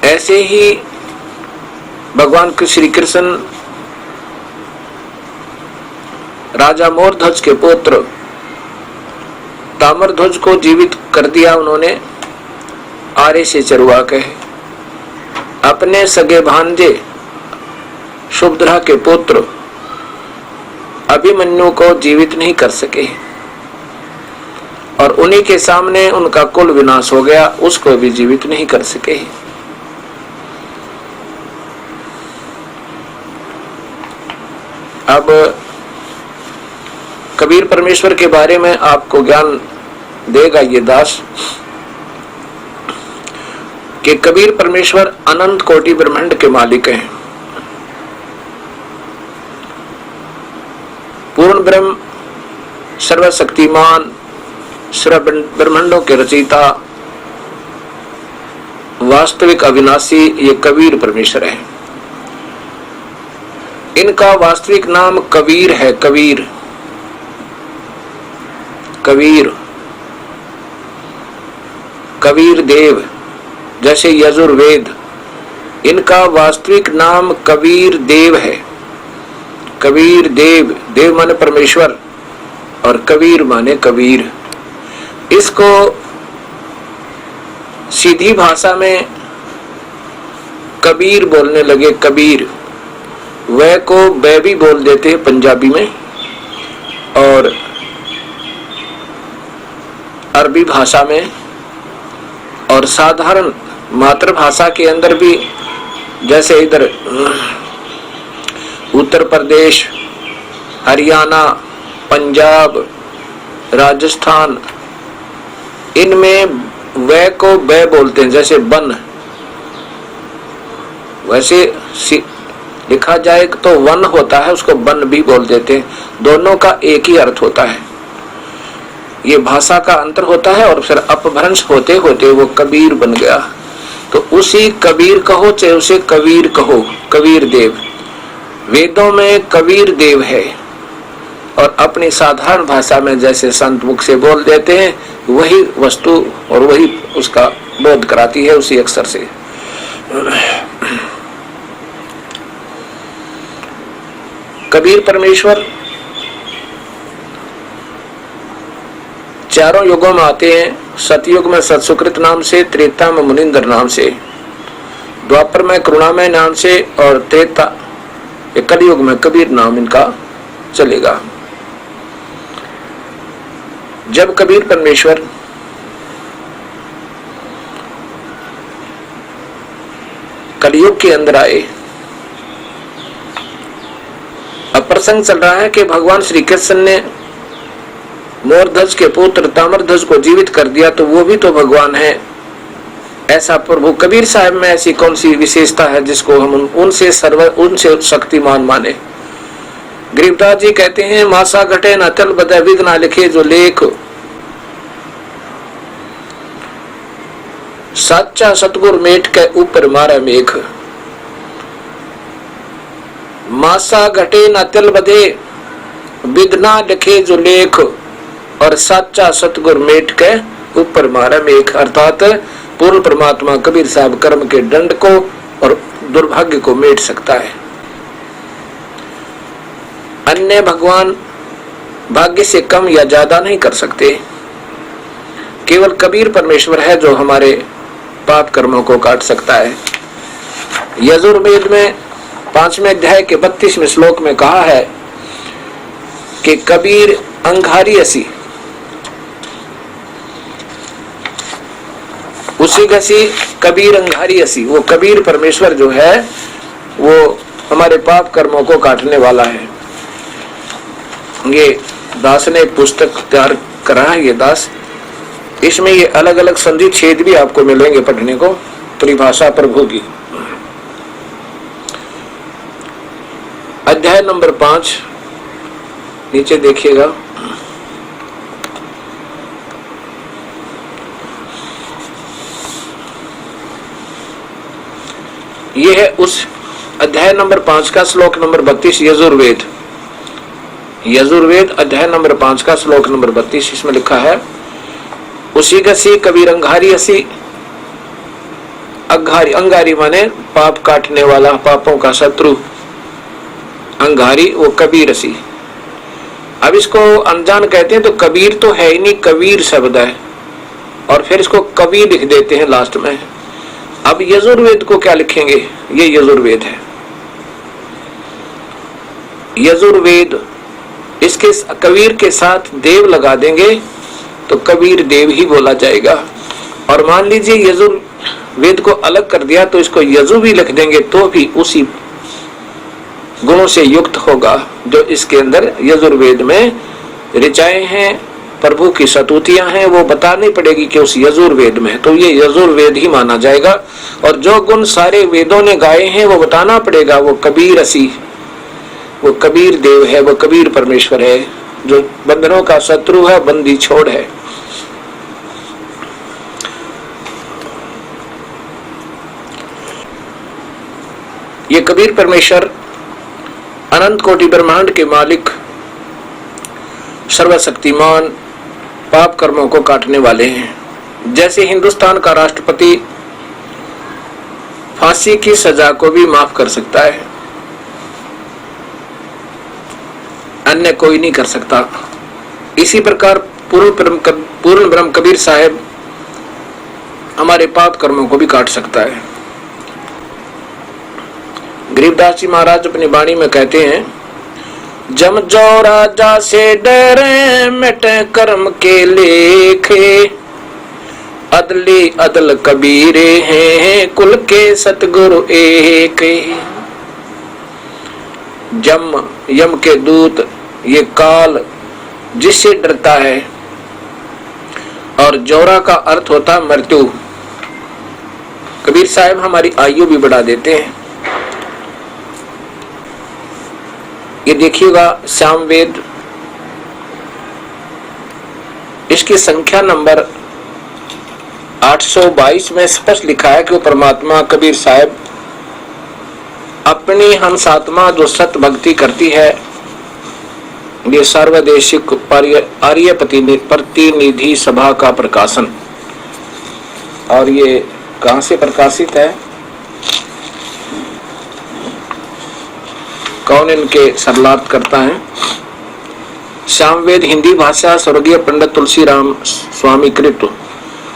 ऐसे ही भगवान श्री कृष्ण राजा मोरध्वज के पुत्र ताम्रध्वज को जीवित कर दिया उन्होंने आरे से चरवा के। अपने सगे भांजे शुभद्रा के पुत्र अभिमन्यु को जीवित नहीं कर सके और उन्हीं के सामने उनका कुल विनाश हो गया, उसको भी जीवित नहीं कर सके। अब कबीर परमेश्वर के बारे में आपको ज्ञान देगा ये दास कि कबीर परमेश्वर अनंत कोटि ब्रह्मांड के मालिक हैं। पूर्ण ब्रह्म, सर्वशक्तिमान, सर्व ब्रह्मांडों के रचयिता, वास्तविक अविनाशी ये कबीर परमेश्वर है। इनका वास्तविक नाम कबीर है। कबीर कबीर कबीर देव, जैसे यजुर्वेद, इनका वास्तविक नाम कबीर देव है। कबीर देव, देव माने परमेश्वर और कबीर माने कबीर। इसको सीधी भाषा में कबीर बोलने लगे। कबीर वह को बै भी बोल देते हैं पंजाबी में, और अरबी भाषा में, और साधारण मातृभाषा के अंदर भी, जैसे इधर उत्तर प्रदेश, हरियाणा, पंजाब, राजस्थान, इनमें वह को बै बोलते हैं। जैसे बन, वैसे लिखा जाए तो वन होता है, उसको बन भी बोल देते हैं। दोनों का एक ही अर्थ होता है। ये भाषा का अंतर होता है और फिर अपभ्रंश होते होते वो कबीर बन गया। तो उसी कबीर कहो चाहे उसे कबीर कहो, कबीर देव। वेदों में कबीर देव है और अपनी साधारण भाषा में जैसे संत मुख से बोल देते हैं, वही वस्तु और वही उसका बोध कराती है उसी अक्षर से। कबीर परमेश्वर चारों युगों में आते हैं। सतयुग में सतसुकृत नाम से, त्रेता में मुनिंदर नाम से, द्वापर में करुणामय नाम से, और त्रेता कलयुग में कबीर नाम इनका चलेगा। जब कबीर परमेश्वर कलयुग के अंदर आए, अब प्रसंग चल रहा है कि भगवान श्री कृष्ण ने मोरध्वज के पुत्र ताम्रध्वज को जीवित कर दिया, तो वो भी तो भगवान है। ऐसा प्रभु कबीर साहब में ऐसी कौन सी विशेषता है जिसको हम उनसे शक्तिमान माने। गरीबदास जी कहते हैं, मासा घटे न तल बदे विद ना लिखे जो लेख, सच्चा सतगुर मेट के ऊपर मारा मेघ। मासा घटे न तल बदे विद ना लिखे जो लेख, और सच्चा सतगुर मेट के ऊपर मारा मेघ। अर्थात पूर्ण परमात्मा कबीर साहब कर्म के दंड को और दुर्भाग्य को मेट सकता है। अन्य भगवान भाग्य से कम या ज्यादा नहीं कर सकते। केवल कबीर परमेश्वर है जो हमारे पाप कर्मों को काट सकता है। यजुर्वेद में 5वें अध्याय के 32वें श्लोक में कहा है कि कबीर अंगारी असी, उसी गसी कबीर अंगारी असी। वो कबीर परमेश्वर जो है वो हमारे पाप कर्मों को काटने वाला है। ये दास ने एक पुस्तक तैयार करा है, ये दास, इसमें ये अलग अलग संधि छेद भी आपको मिलेंगे पढ़ने को, परिभाषा प्रभु की। अध्याय नंबर 5 नीचे देखिएगा। ये है उस अध्याय नंबर 5 का श्लोक नंबर 32, यजुर्वेद। यजुर्वेद अध्याय नंबर 5 का श्लोक नंबर 32, इसमें लिखा है, उसी गसी कबीर अंगारी हसी। अंगारी, अंगारी माने पाप काटने वाला, पापों का शत्रु। अंगारी वो कबीर हसी। अब इसको अनजान कहते हैं तो कबीर तो है ही नहीं, कबीर शब्द है और फिर इसको कवि लिख देते हैं लास्ट में। अब यजुर्वेद को क्या लिखेंगे? ये यजुर्वेद है। यजुर्वेद, इसके कबीर के साथ देव लगा देंगे तो कबीर देव ही बोला जाएगा। और मान लीजिए यजुर्वेद को अलग कर दिया तो इसको यजु भी लिख देंगे तो भी उसी गुणों से युक्त होगा जो इसके अंदर यजुर्वेद में ऋचाएं हैं, प्रभु की स्तुतियां हैं, वो बतानी पड़ेगी कि उस यजुर्वेद में, तो ये यजुर्वेद ही माना जाएगा। और जो गुण सारे वेदों ने गाए हैं वो बताना पड़ेगा, वो कबीर असी, वो कबीर देव है, वो कबीर परमेश्वर है जो बंधनों का शत्रु है, बंदी छोड़ है। ये कबीर परमेश्वर अनंत कोटि ब्रह्मांड के मालिक, सर्वशक्तिमान, पाप कर्मों को काटने वाले हैं। जैसे हिंदुस्तान का राष्ट्रपति फांसी की सजा को भी माफ कर सकता है, अन्य कोई नहीं कर सकता। इसी प्रकार पूर्ण ब्रह्म कबीर साहब हमारे पाप कर्मों को भी काट सकता है। गरीबदास जी महाराज अपनी वाणी में कहते हैं, जम जो राजा से डरे मिट कर्म के लेखे, अदली अदल कबीरे हैं कुल के सतगुरु एक। जम, यम के दूत, ये काल जिससे डरता है, और जोरा का अर्थ होता है मृत्यु। कबीर साहब हमारी आयु भी बढ़ा देते हैं। ये देखिएगा सामवेद, इसकी संख्या नंबर 822 में स्पष्ट लिखा है कि वो परमात्मा कबीर साहब अपनी हंसात्मा जो सत भक्ति करती है, ये सर्वदेशिक आर्य प्रतिनिधि सभा का प्रकाशन। और ये कहां से प्रकाशित है, कौन इनके सरलार्थ करता है? सामवेद हिंदी भाषा स्वर्गीय पंडित तुलसीराम स्वामी कृत,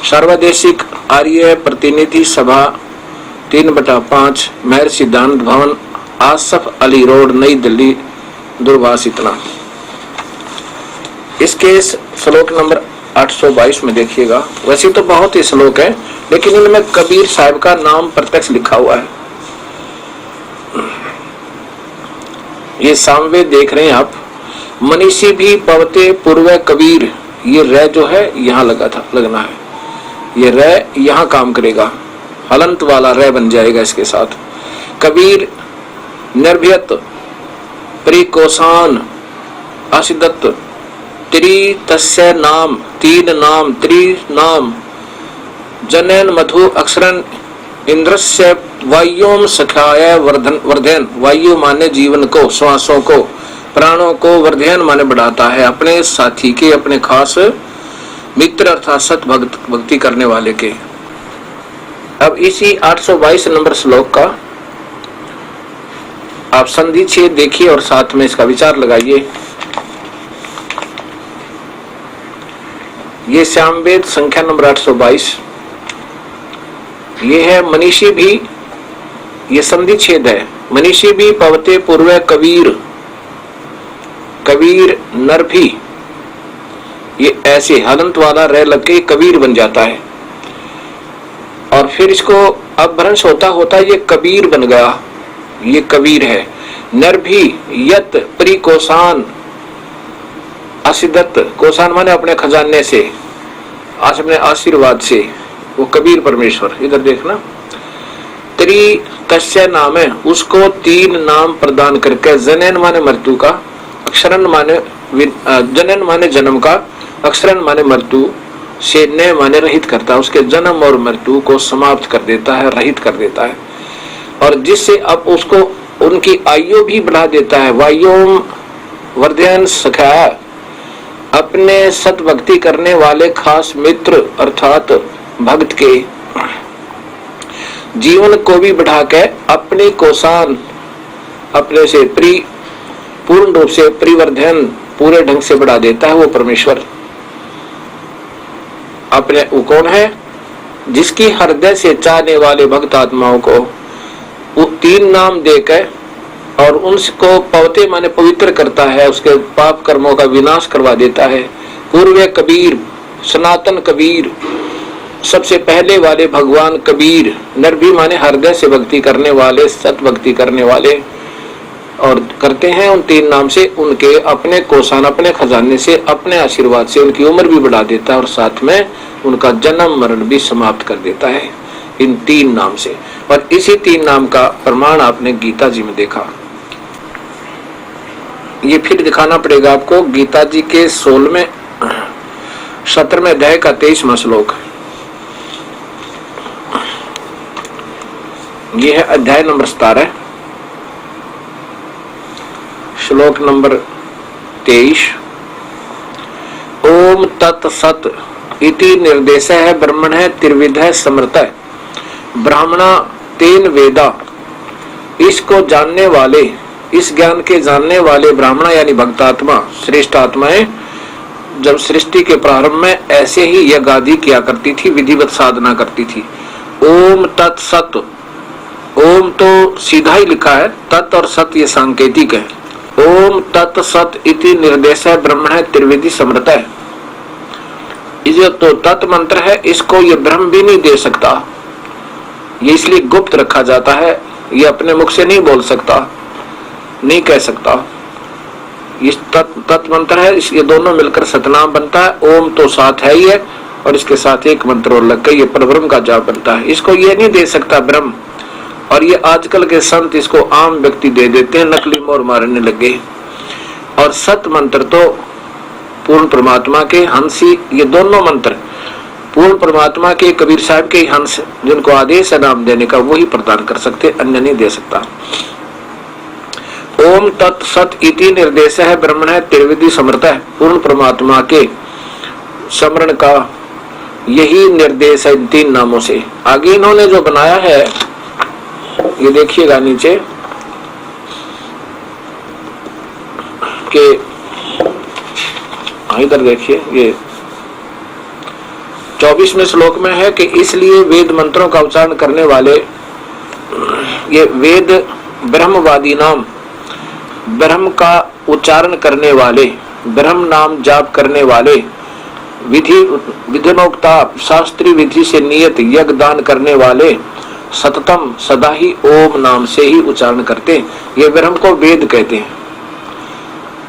सर्वदेशिक आर्य प्रतिनिधि सभा 3/5, महर सिद्धांत भवन, आसफ अली रोड, नई दिल्ली, दूरभाष इतना। इसके श्लोक नंबर 822 में देखिएगा। वैसे तो बहुत ही श्लोक है लेकिन इनमें कबीर साहब का नाम प्रत्यक्ष लिखा हुआ है। ये सामवेद देख रहे हैं आप। मनीषी भी पवते पूर्व कबीर, ये रे जो है यहाँ लगा था, लगना है, ये रे यहाँ काम करेगा, हलंत वाला रे बन जाएगा इसके साथ। कबीर निर्भयत प्रिकोसान असिदत्त त्रि तस्य नाम, तीन नाम, त्रि नाम, जनन मधु अक्षरन इंद्रस्य वायुम सखाय वर्धन। वायु माने जीवन को, श्वासों को, प्राणों को, वर्धन माने बढ़ाता है अपने साथी के, अपने खास मित्र अर्थात सत भक्ति करने वाले के। अब इसी 822 नंबर श्लोक का आप संधि छेद देखिए और साथ में इसका विचार लगाइए। ये सामवेद संख्या नंबर 822, ये है मनीषी भी, ये संधि छेद है। मनीषी भी पवते पूर्व कबीर, कबीर नर भी, ये ऐसे हलंत वाला रह लग के कबीर बन जाता है। और फिर इसको अपभ्रंश होता होता ये कबीर बन गया, ये कबीर है। नर भी यत प्रिकोसान असिदत कोषान माने अपने खजाने से, अपने आशीर्वाद से, वो कबीर परमेश्वर। इधर देखना, त्रि तस्य नाम है, उसको 3 नाम प्रदान करके, जनन माने मृत्यु का, अक्षरन माने जनन माने जन्म का, अक्षरन माने मृत्यु से, न माने रहित करता है, उसके जन्म और मृत्यु को समाप्त कर देता है, रहित कर देता है। और जिससे अब उसको उनकी आयु भी बढ़ा देता है। वायुम वर्धयन सखा, अपने सत भक्ति करने वाले खास मित्र अर्थात भक्त के जीवन को भी बढ़ा के अपने कोसान, अपने से पूर्ण रूप से परिवर्धन पूरे ढंग से बढ़ा देता है वो परमेश्वर। अपने वो कौन है? जिसकी हृदय से चाहने वाले भक्त आत्माओं को वो 3 नाम देकर और उनको पवते माने पवित्र करता है, उसके पाप कर्मों का विनाश करवा देता है। पूर्व कबीर, सनातन कबीर, सबसे पहले वाले भगवान कबीर, नरभी माने हृदय से भक्ति करने वाले, सत भक्ति करने वाले, और करते हैं उन 3 नाम से। उनके अपने कोषान, अपने खजाने से, अपने आशीर्वाद से उनकी उम्र भी बढ़ा देता है और साथ में उनका जन्म मरण भी समाप्त कर देता है इन 3 नाम से। और इसी 3 नाम का प्रमाण आपने गीता जी में देखा। ये फिर दिखाना पड़ेगा आपको, गीता जी के 16वें 17वें अध्याय का 23वां श्लोक। ये है अध्याय नंबर 17, श्लोक नंबर 23। ओम तत्सत इति निर्देश है ब्रह्मण है त्रिविध समृत ब्राह्मणा तेन वेदा। इसको जानने वाले, इस ज्ञान के जानने वाले ब्राह्मण यानी भक्तात्मा, श्रेष्ठ आत्माएं जब सृष्टि के प्रारंभ में ऐसे ही यज्ञ आदि किया करती थी, विधिवत साधना करती थी। ओम तत्सत, ओम तो सीधा ही लिखा है, तत् और सत ये सांकेतिक है। ओम तत्सत इति निर्देश है ब्रह्म है त्रिविधि समृत है। ये तो तत् मंत्र है, इसको ये ब्रह्म भी नहीं दे सकता, ये इसलिए गुप्त रखा जाता है, ये अपने मुख से नहीं बोल सकता, नहीं कह सकता। इस तत् मंत्र है, ये दोनों मिलकर सतनाम बनता है। ओम तो साथ है ही है और इसके साथ एक मंत्र और लग के ये परब्रह्म का जाप बनता है। इसको ये नहीं दे सकता ब्रह्म, और ये आजकल के संत इसको आम व्यक्ति दे देते हैं, नकली मोर मारने लगे। और सत मंत्र तो पूर्ण परमात्मा के हंसी, ये दोनों मंत्र पूर्ण परमात्मा के कबीर साहब के हंस, जिनको आदेश है नाम देने का, वही प्रदान कर सकते, अन्य नहीं दे सकता। ओम तत्सत इति निर्देश है ब्रह्मण है त्रिविधि समर्थ है, पूर्ण परमात्मा के स्मरण का यही निर्देश है इन 3 नामों से। आगे इन्होंने जो बनाया है ये देखिएगा नीचे के, इधर देखिए, ये 24वें श्लोक में है कि इसलिए वेद मंत्रों का उच्चारण करने वाले, ये वेद ब्रह्मवादी नाम, ब्रह्म का उच्चारण करने वाले, ब्रह्म नाम जाप करने वाले, विधिनोक्ता शास्त्रीय विधि से नियत यज्ञ दान करने वाले सततम सदा ही ओम नाम से ही उच्चारण करते हैं। ये ब्रह्म को वेद कहते हैं,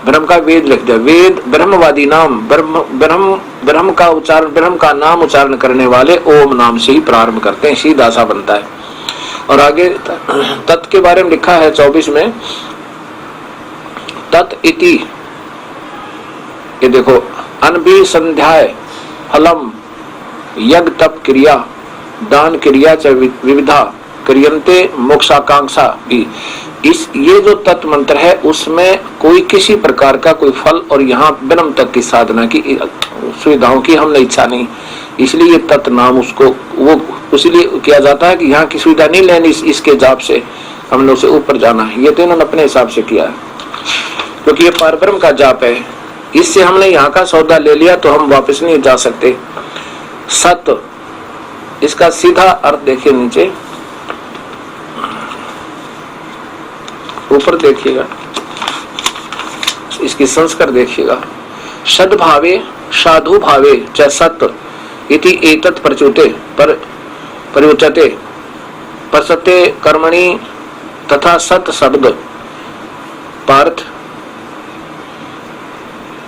ब्रह्म का वेद लिखते हैं। वेद ब्रह्मवादी नाम, ब्रह्म का उच्चारण, ब्रह्म का नाम उच्चारण करने वाले ओम नाम से ही प्रारंभ करते हैं, सीधा सा बनता है। और आगे तत् के बारे में लिखा है 24 में, तत् इति, ये देखो, अनभिसंध्याय फलम यज्ञ तप क्रिया दान क्रिया च विविधा क्रियन्ते मोक्षाकांक्षा भी। इस ये जो तत् मंत्र है उसमें कोई किसी प्रकार का कोई फल और यहाँ ब्रह्म तक की साधना की सुविधाओं की हमने इच्छा नहीं, इसलिए तत् नाम उसको वो इसलिए किया जाता है कि यहाँ की सुविधा नहीं लेनी, इसके जाप से हमने उसे ऊपर जाना है। ये तो इन्होंने अपने हिसाब से किया है, क्योंकि ये परब्रह्म का जाप है, इससे हमने यहाँ का सौदा ले लिया तो हम वापस नहीं जा सकते। सत, इसका सीधा अर्थ देखिए नीचे, ऊपर देखिएगा, इसकी संस्कार देखिएगा। सद्भावे साधु भावे च सत इति एतत् प्रचुते पर प्रयुच्यते प्रसते कर्मणि तथा सत शब्द पार्थ,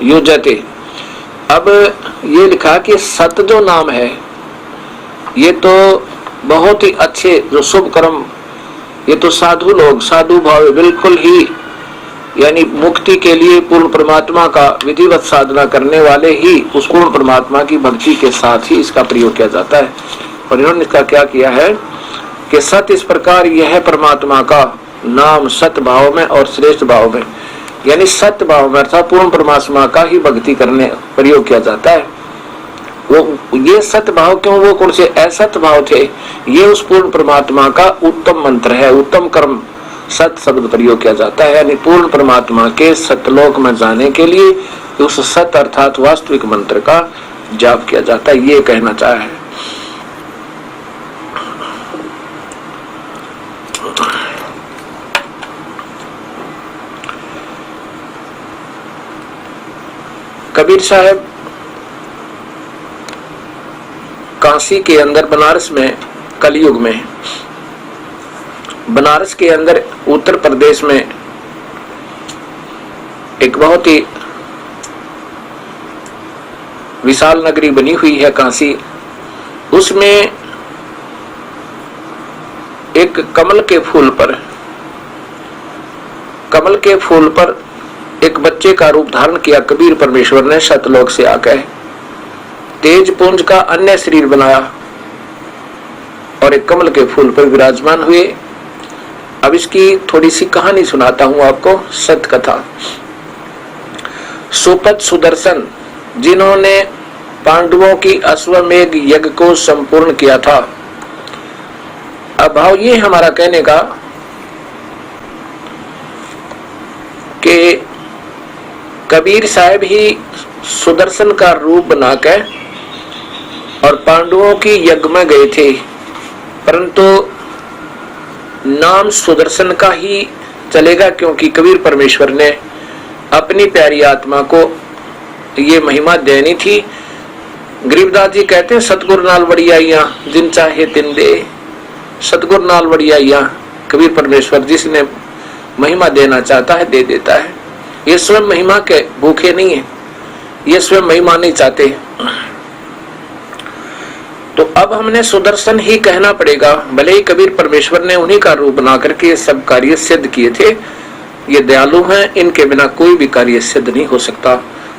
युजते। अब ये लिखा कि सत जो नाम है ये तो बहुत ही अच्छे जो शुभ कर्म, ये तो साधु लोग, साधु भाव बिल्कुल ही यानी मुक्ति के लिए पूर्ण परमात्मा का विधिवत साधना करने वाले ही उस पूर्ण परमात्मा की भक्ति के साथ ही इसका प्रयोग किया जाता है। और इन्होंने इसका क्या किया है कि सत इस प्रकार यह है परमात्मा का नाम सत भाव में और श्रेष्ठ भाव में, यानी सत भाव में अर्थात पूर्ण परमात्मा का ही भक्ति करने प्रयोग किया जाता है। वो ये सत भाव क्यों, वो कौन से असत भाव थे, ये उस पूर्ण परमात्मा का उत्तम मंत्र है, उत्तम कर्म सत शब्द प्रयोग किया जाता है, यानी पूर्ण परमात्मा के सतलोक में जाने के लिए उस सत अर्थात वास्तविक मंत्र का जाप किया जाता है, ये कहना चाहा है। कबीर साहब काशी के अंदर, बनारस में, कलयुग में बनारस के अंदर उत्तर प्रदेश में एक बहुत ही विशाल नगरी बनी हुई है काशी। उसमें एक कमल के फूल पर एक बच्चे का रूप धारण किया कबीर परमेश्वर ने सतलोक से आकर, तेज पुंज का अन्य शरीर बनाया और एक कमल के फूल पर विराजमान हुए। अब इसकी थोड़ी सी कहानी सुनाता हूं आपको, सत कथा। सुपत सुदर्शन जिन्होंने पांडवों की अश्वमेघ यज्ञ को संपूर्ण किया था। अब भाव ये हमारा कहने का कि कबीर साहब ही सुदर्शन का रूप बनाकर और पांडवों की यज्ञ में गए थे, परंतु नाम सुदर्शन का ही चलेगा क्योंकि कबीर परमेश्वर ने अपनी प्यारी आत्मा को ये महिमा देनी थी। गरीबदास जी कहते हैं सतगुरु नाल वड़ियाइयां जिन चाहे तिन दे। सतगुरु नाल वड़ियाइयां कबीर परमेश्वर जिसने महिमा देना चाहता है दे देता है। ये स्वयं महिमा के भूखे नहीं है, ये स्वयं महिमा नहीं चाहते। तो अब हमने सुदर्शन ही कहना पड़ेगा, भले ही कबीर परमेश्वर ने उन्हीं का रूप बना करके ये सब कार्य सिद्ध किए थे। ये दयालु हैं, इनके बिना कोई भी कार्य सिद्ध नहीं हो सकता।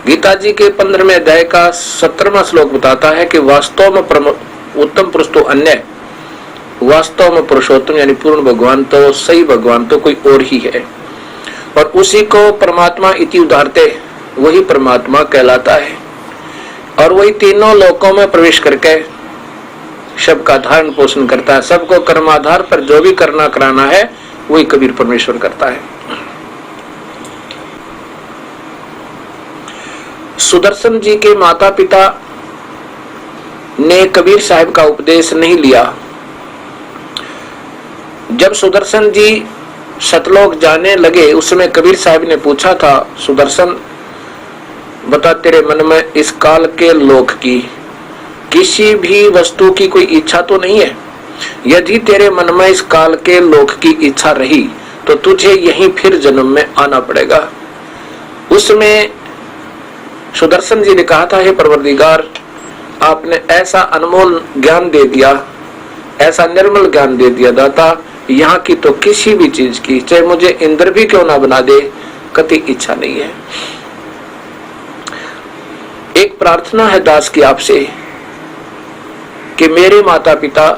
गीता जी के 15वें अध्याय का 17वां श्लोक बताता है कि वास्तव में उत्तम पुरुष तो अन्य, वास्तव में पुरुषोत्तम यानी पूर्ण भगवान तो, सही भगवान तो कोई और ही है, और उसी को परमात्मा इति उदारते, वही परमात्मा कहलाता है। और वही तीनों लोकों में प्रवेश करके सबका धारण पोषण करता है। सबको कर्माधार पर जो भी करना कराना है वही कबीर परमेश्वर करता है। सुदर्शन जी के माता पिता ने कबीर साहब का उपदेश नहीं लिया। जब सुदर्शन जी सतलोक जाने लगे उस समय कबीर साहब ने पूछा था, सुदर्शन बता तेरे मन में इस काल के लोक की किसी भी वस्तु की कोई इच्छा तो नहीं है? यदि तेरे मन में इस काल के लोक की इच्छा रही तो तुझे यहीं फिर जन्म में आना पड़ेगा। उसमें सुदर्शन जी ने कहा था, हे परवरदिगार, आपने ऐसा अनमोल ज्ञान दे दिया, ऐसा निर्मल ज्ञान दे दिया दाता, यहाँ की तो किसी भी चीज की, चाहे मुझे इंद्र भी क्यों ना बना दे, कति इच्छा नहीं है। एक प्रार्थना है दास की आपसे कि मेरे माता पिता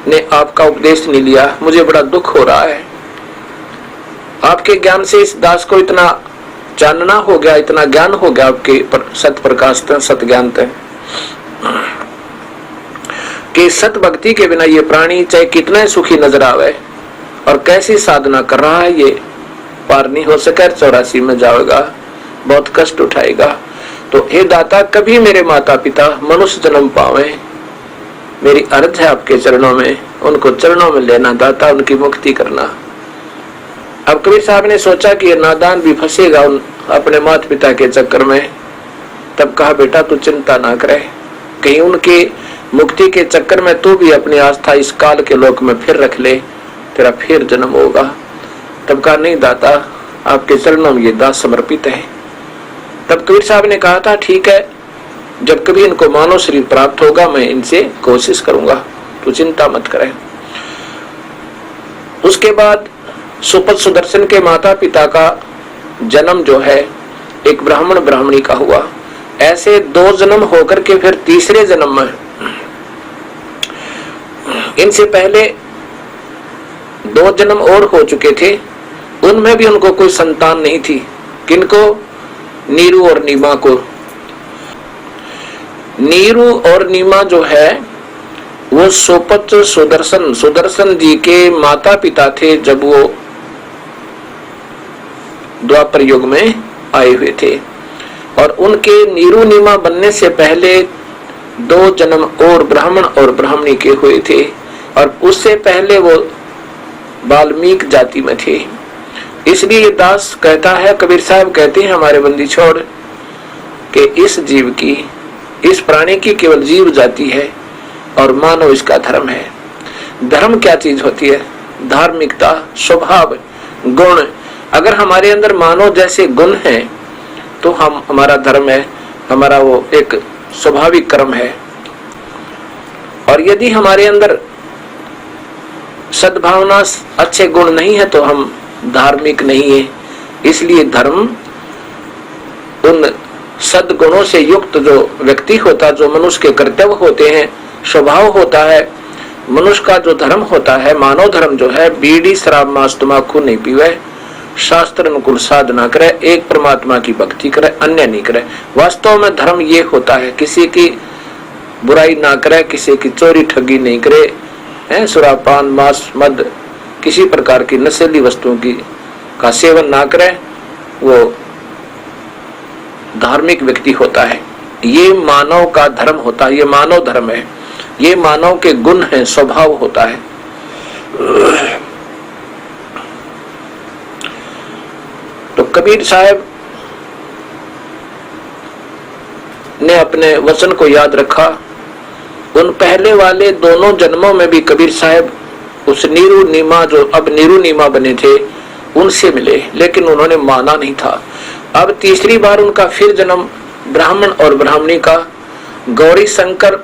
ने आपका उपदेश नहीं लिया, मुझे बड़ा दुख हो रहा है। आपके ज्ञान से इस दास को इतना जानना हो गया, इतना ज्ञान हो गया आपके सत प्रकाश सत ज्ञान कि सत भक्ति के बिना ये प्राणी चाहे कितना सुखी नजर आवे और कैसी साधना कर रहा है ये पार नहीं हो सके, 84 में जाएगा, बहुत कष्ट उठाएगा। तो हे दाता, कभी मेरे माता पिता मनुष्य जन्म पावे, मेरी अर्ज है आपके चरणों में, उनको चरणों में लेना दाता, उनकी मुक्ति करना। अब कबीर साहब ने सोचा कि ये नादान भी फंसेगा अपने माता पिता के चक्कर में, तब कहा बेटा तू चिंता ना करे, कहीं उनके मुक्ति के चक्कर में तू भी अपनी आस्था इस काल के लोक में फिर रख ले, तेरा फिर जन्म होगा। तब कहा नहीं दाता, आपके चरणों में ये दास समर्पित है। तब कबीर साहब ने कहा था, ठीक है, जब कभी इनको मानव शरीर प्राप्त होगा मैं इनसे कोशिश करूंगा, तो चिंता मत करें। उसके बाद सुपत सुदर्शन के माता पिता का जन्म जो है एक ब्राह्मण ब्राह्मणी का हुआ। ऐसे 2 जन्म होकर के फिर तीसरे जन्म में, इनसे पहले 2 जन्म और हो चुके थे, उनमें भी उनको कोई संतान नहीं थी। किनको? नीरू और नीमा को। नीरू और नीमा जो है वो सोपत सुदर्शन जी के माता पिता थे जब वो द्वापर युग में आए हुए थे। और उनके नीरू नीमा बनने से पहले 2 जन्म और ब्राह्मण और ब्राह्मणी के हुए थे, और उससे पहले वो वाल्मीकि जाति में थे। इसलिए ये दास कहता है, कबीर साहब कहते हैं हमारे बंदी छोड़ कि इस जीव की, इस प्राणी की केवल जीव जाति है और मानव इसका धर्म है। धर्म क्या चीज होती है? धार्मिकता, स्वभाव, गुण। अगर हमारे अंदर मानव जैसे गुण हैं तो हमारा धर्म है, हमारा वो एक स्वाभाविक कर्म है। और यदि हमारे अंदर सद्भावना, अच्छे गुण नहीं है तो हम धार्मिक नहीं है। इसलिए धर्म उन सद्गुणों से युक्त जो व्यक्ति होता, जो मनुष्य के कर्तव्य होते हैं, स्वभाव होता है, मनुष्य का जो धर्म होता है, मानव धर्म जो है, बीड़ी शराब मांस तंबाकू नहीं पीवे, शास्त्र अनुकूल साधना करे, एक परमात्मा की भक्ति करे, अन्य नहीं करे। वास्तव में धर्म ये होता है, किसी की बुराई ना करे, किसी की चोरी ठगी नहीं करे, है सुरापान मांस मद किसी प्रकार की नशीली वस्तुओं की का सेवन ना करे, वो धार्मिक व्यक्ति होता है। ये मानव का धर्म होता है, ये मानव धर्म है, ये मानव के गुण है, स्वभाव होता है। तो कबीर साहब ने अपने वचन को याद रखा। उन पहले वाले दोनों जन्मों में भी कबीर साहब उस नीरू नीमा, जो अब नीरू नीमा बने थे, उनसे मिले, लेकिन उन्होंने माना नहीं था। अब तीसरी बार उनका फिर जन्म ब्राह्मण और ब्राह्मणी का। गौरी शंकर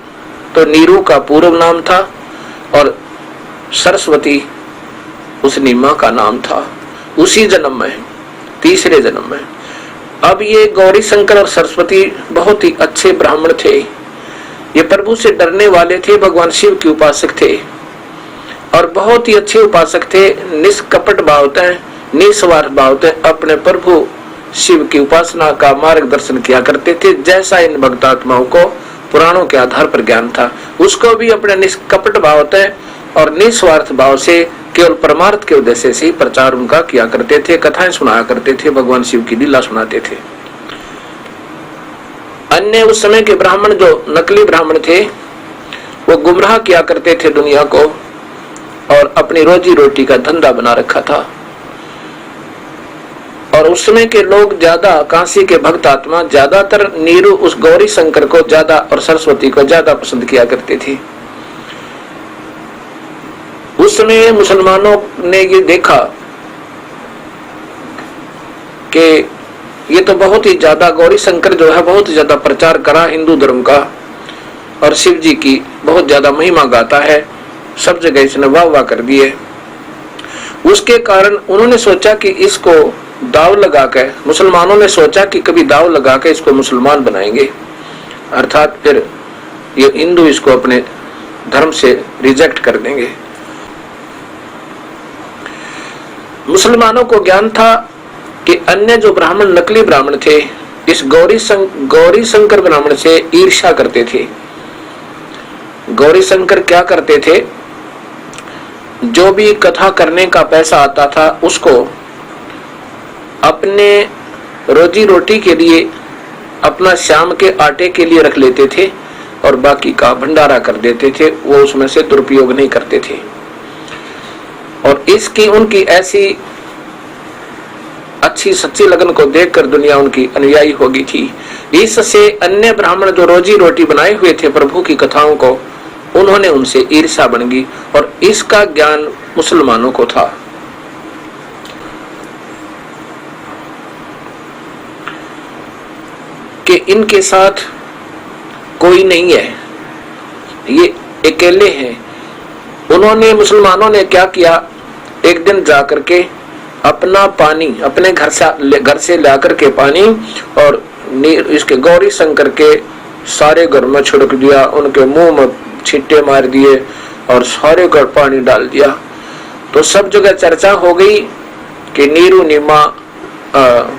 तो नीरू का पूर्व नाम था और सरस्वती उस नीमा का नाम था। उसी जन्म में, तीसरे जन्म में। अब ये गौरी शंकर और सरस्वती बहुत ही अच्छे ब्राह्मण थे। ये प्रभु से डरने वाले थे, भगवान शिव के उपासक थे और बहुत ही अच्छे उपासक थे। निष्कपट भावते, निस्वार्थ भावते अपने प्रभु शिव की उपासना का मार्गदर्शन किया करते थे। जैसा इन भक्तात्माओं को पुराणों के आधार पर ज्ञान था, उसको भी अपने निष्कपट भावते और निस्वार्थ भाव से केवल परमार्थ के उद्देश्य से ही प्रचार उनका किया करते थे, कथाएं सुनाया करते थे, भगवान शिव की लीला सुनाते थे। अन्य उस समय के ब्राह्मण जो नकली ब्राह्मण थे, वो गुमराह किया करते थे दुनिया को और अपनी रोजी रोटी का धंधा बना रखा था। और उस समय के लोग ज्यादा, काशी के भक्त आत्मा ज्यादातर नीरू, उस गौरी शंकर को ज्यादा और सरस्वती को ज्यादा पसंद किया करते थे। उस समय मुसलमानों ने ये देखा कि ये तो बहुत ही ज्यादा, गौरी शंकर जो है बहुत ज्यादा प्रचार करा हिंदू धर्म का और शिव जी की बहुत ज्यादा महिमा गाता है, सब जगह इसने वाह वाह कर दिए। उसके कारण उन्होंने सोचा कि इसको दाव लगा के, मुसलमानों ने सोचा कि कभी दाव लगा के इसको मुसलमान बनाएंगे, अर्थात फिर ये हिंदू इसको अपने धर्म से रिजेक्ट कर देंगे। मुसलमानों को ज्ञान था कि अन्य जो ब्राह्मण, नकली ब्राह्मण थे, इस गौरी शंकर ब्राह्मण से ईर्ष्या करते थे। गौरी शंकर क्या करते थे, जो भी कथा करने का पैसा आता था उसको अपने रोजी रोटी के लिए, अपना शाम के आटे के लिए रख लेते थे और बाकी का भंडारा कर देते थे। वो उसमें से दुरुपयोग नहीं करते थे। और इसकी उनकी ऐसी अच्छी सच्ची लगन को देखकर दुनिया उनकी अनुयायी हो गई थी। इससे अन्य ब्राह्मण जो रोजी रोटी बनाए हुए थे प्रभु की कथाओं को, उन्होंने उनसे ईर्ष्या बन गई और इसका ज्ञान मुसलमानों को था। कि इनके साथ कोई नहीं है, ये अकेले हैं। उन्होंने, मुसलमानों ने क्या किया, एक दिन जाकर के अपना पानी अपने घर से लाकर के पानी और इसके गौरी शंकर के सारे घर में छिड़क दिया, उनके मुंह में छिट्टे मार दिए और सारे घर पानी डाल दिया। तो सब जगह चर्चा हो गई कि नीरू नीमा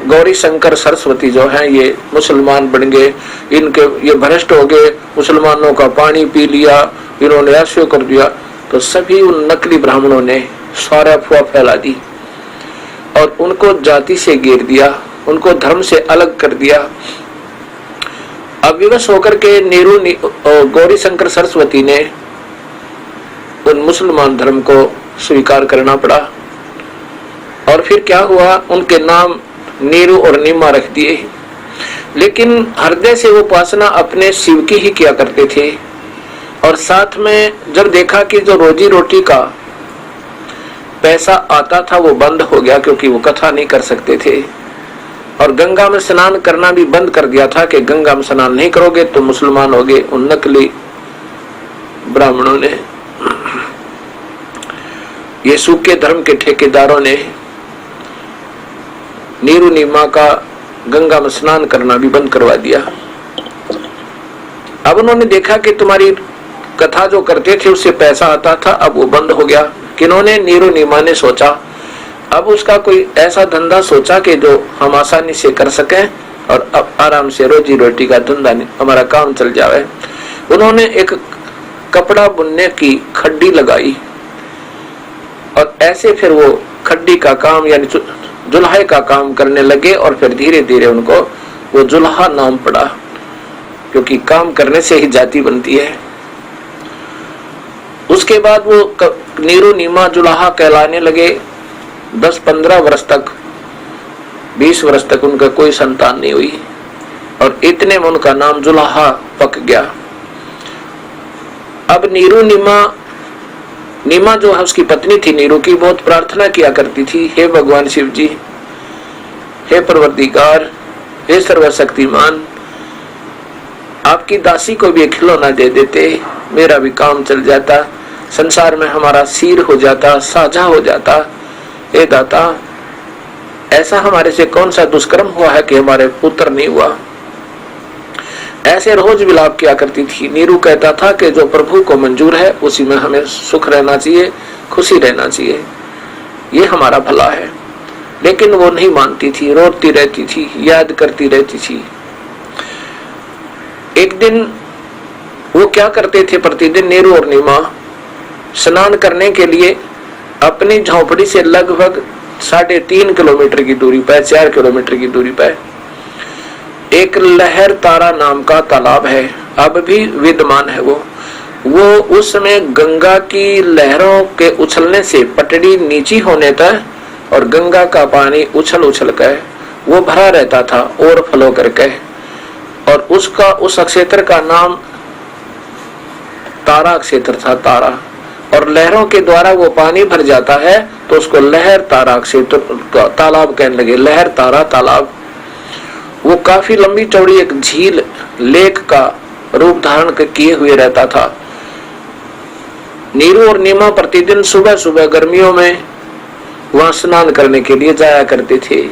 गौरी शंकर सरस्वती जो है ये मुसलमान बन गए, इनके ये भ्रष्ट हो गए, मुसलमानों का पानी पी लिया, इन्होंने ऐसे कर दिया। तो सभी उन नकली ब्राह्मणों ने सारा अफवाह फैला दी और उनको जाति से घेर दिया, उनको धर्म से अलग कर दिया। अब विवश होकर के नीरू गौरी शंकर सरस्वती ने उन मुसलमान धर्म को स्वीकार करना पड़ा। और फिर क्या हुआ, उनके नाम नीरू और नीमा रख दिए। लेकिन हृदय से वो उपासना अपने शिव की ही किया करते थे। और साथ में जब देखा कि जो रोजी रोटी का पैसा आता था वो बंद हो गया, क्योंकि वो कथा नहीं कर सकते थे, और गंगा में स्नान करना भी बंद कर दिया था कि गंगा में स्नान नहीं करोगे तो मुसलमान होगे, उन नकली ब्राह्मणों ने, ये सूखे धर्म के ठेकेदारों ने नीरू नीमा का गंगा में स्नान करना भी बंद करवा दिया। अब उन्होंने देखा कि तुम्हारी कथा जो करते थे उससे पैसा आता था, अब वो बंद हो गया। किन्होंने, नीरू नीमा ने सोचा। अब उसका कोई ऐसा धंधा सोचा कि जो हम आसानी से कर सकें और अब आराम से रोजी रोटी का धंधा हमारा काम चल जाए। उन्होंने एक कपड़ा बुनने की खड्डी लगाई और ऐसे फिर वो खड्डी का काम यानी जुल्हे का काम करने लगे। और फिर धीरे धीरे उनको वो जुल्हा नाम पड़ा, क्योंकि काम करने से ही जाति बनती है। उसके बाद वो नीरू नीमा जुल्हा कहलाने लगे। 10-15 वर्ष तक, 20 वर्ष तक उनका कोई संतान नहीं हुई और इतने में उनका नाम जुल्हा पक गया। अब नीरू नीमा जो है उसकी पत्नी थी नीरू की, बहुत प्रार्थना किया करती थी, हे भगवान शिव जी, हे परवरदिगार, हे सर्वशक्तिमान, आपकी दासी को भी एक खिलौना दे देते, मेरा भी काम चल जाता, संसार में हमारा सिर हो जाता, साझा हो जाता। हे दाता, ऐसा हमारे से कौन सा दुष्कर्म हुआ है कि हमारे पुत्र नहीं हुआ। ऐसे रोज विलाप किया करती थी। नीरू कहता था कि जो प्रभु को मंजूर है उसी में हमें सुख रहना चाहिए, खुशी रहना चाहिए, ये हमारा भला है। लेकिन वो नहीं मानती थी, रोती रहती थी, याद करती रहती थी। एक दिन वो क्या करते थे, प्रतिदिन नीरू और नीमा स्नान करने के लिए अपनी झोपड़ी से लगभग 3.5 किलोमीटर की दूरी पर, 4 किलोमीटर की दूरी पर एक लहर तारा नाम का तालाब है, अब भी विद्यमान है। वो उस समय गंगा की लहरों के उछलने से पटड़ी नीची होने तक और गंगा का पानी उछल उछल कर वो भरा रहता था और फ्लो करके, और उसका उस क्षेत्र का नाम तारा क्षेत्र था, तारा। और लहरों के द्वारा वो पानी भर जाता है तो उसको लहर तारा क्षेत्र तालाब कहने लगे, लहर तारा तालाब। वो काफी लंबी चौड़ी एक झील, लेक का रूप धारण किए हुए रहता था। नीरू और नीमा प्रतिदिन सुबह सुबह गर्मियों में वहां स्नान करने के लिए जाया करते थे।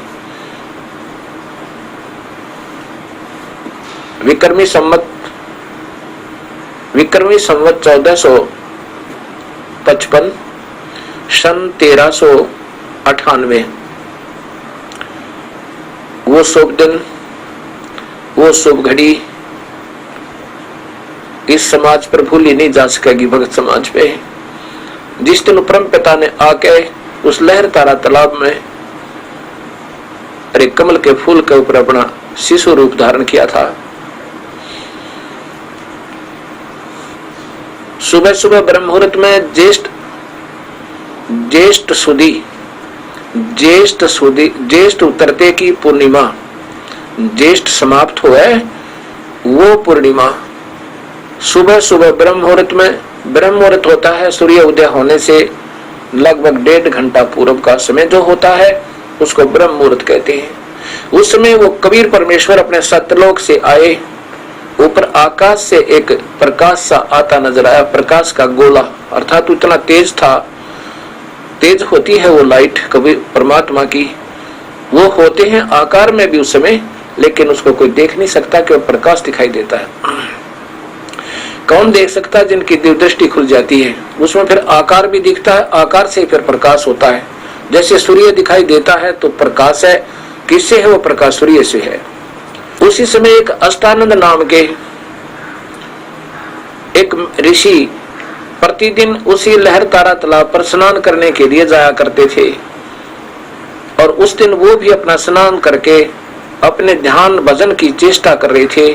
विक्रमी संवत 1455 सन 1398 वो शुभ दिन, वो शुभ घड़ी इस समाज पर भूली नहीं जा सकेगी, भगत समाज पे। जिस दिन परम पिता ने आके उस लहर तारा तालाब में अरे कमल के फूल के ऊपर अपना शिशु रूप धारण किया था। सुबह सुबह ब्रह्म मुहूर्त में ज्येष्ठ उतरते की पूर्णिमा, ज्येष्ठ समाप्त हुए वो पूर्णिमा, सुबह सुबह ब्रह्म मुहूर्त में, ब्रह्म मुहूर्त होता है सूर्य उदय होने से लगभग 1.5 घंटा पूर्व का समय जो होता है उसको ब्रह्म मुहूर्त कहते हैं। उस समय वो कबीर परमेश्वर अपने सत्यलोक से आए, ऊपर आकाश से एक प्रकाश सा आता नजर आया, प्रकाश का गोला, अर्थात इतना तेज था, तेज होती है वो लाइट कबीर परमात्मा की, वो होते हैं आकार में भी उस समय, लेकिन उसको कोई देख नहीं सकता कि वो प्रकाश दिखाई देता है। कौन देख सकता है? जिनकी दिव्य दृष्टि खुल जाती है। उसमें फिर आकार भी दिखता है, आकार से फिर प्रकाश होता है। जैसे सूर्य दिखाई देता है तो प्रकाश है, किससे है वो प्रकाश? सूर्य से है। उसी समय एक अष्टानंद नाम के एक ऋषि प्रतिदिन उसी लहर तारा तालाब पर स्नान करने के लिए जाया करते थे, और उस दिन वो भी अपना स्नान करके अपने ध्यान भजन की चेष्टा कर रहे थे।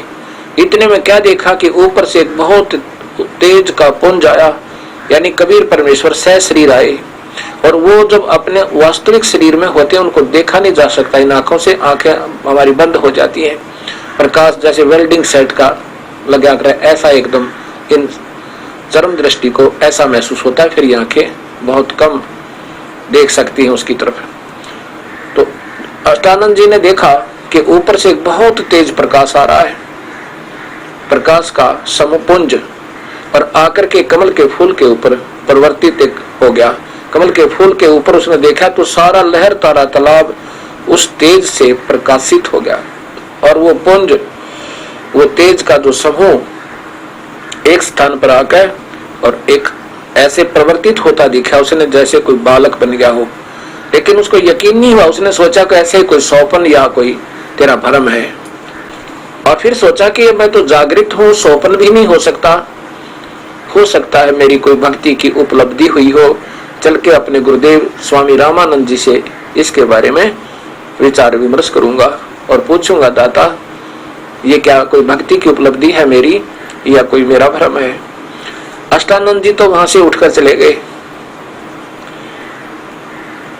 इतने में क्या देखा कि ऊपर से एक बहुत तेज का पुंज आया, यानी कबीर परमेश्वर सह शरीर आए, और वो जब अपने वास्तविक शरीर में होते हैं उनको देखा नहीं जा सकता, इन आंखों से आंखें हमारी बंद हो जाती हैं। प्रकाश जैसे वेल्डिंग सेट का लगा कर ऐसा एकदम इन चरम दृष्टि को ऐसा महसूस होता है, फिर ये आंखें बहुत कम देख सकती हैं उसकी तरफ। तो अष्टानंद जी ने देखा कि ऊपर से एक बहुत तेज प्रकाश आ रहा है, प्रकाश का समुपुंज, और आकर के कमल के फूल के ऊपर परिवर्तित हो गया। कमल के फूल के ऊपर उसने देखा तो सारा लहर तारा तालाब उस तेज से प्रकाशित हो गया, और वो पुंज, वो तेज का जो समूह एक स्थान पर आकर और एक ऐसे प्रवर्तित होता दिखा, उसने जैसे कोई बालक बन गया हो। लेकिन उसको यकीन नहीं हुआ, उसने सोचा कि ऐसे कोई स्वप्न या कोई तेरा भ्रम है, और फिर सोचा कि मैं तो जागृत हूँ, स्वप्न भी नहीं हो सकता है मेरी कोई भक्ति की उपलब्धि हुई हो। चल के अपने गुरुदेव स्वामी रामानंद जी से इसके बारे में विचार विमर्श करूंगा और पूछूंगा, दाता ये क्या कोई भक्ति की उपलब्धि है मेरी या कोई मेरा भ्रम है? अष्टानंद जी तो वहां से उठकर चले गए,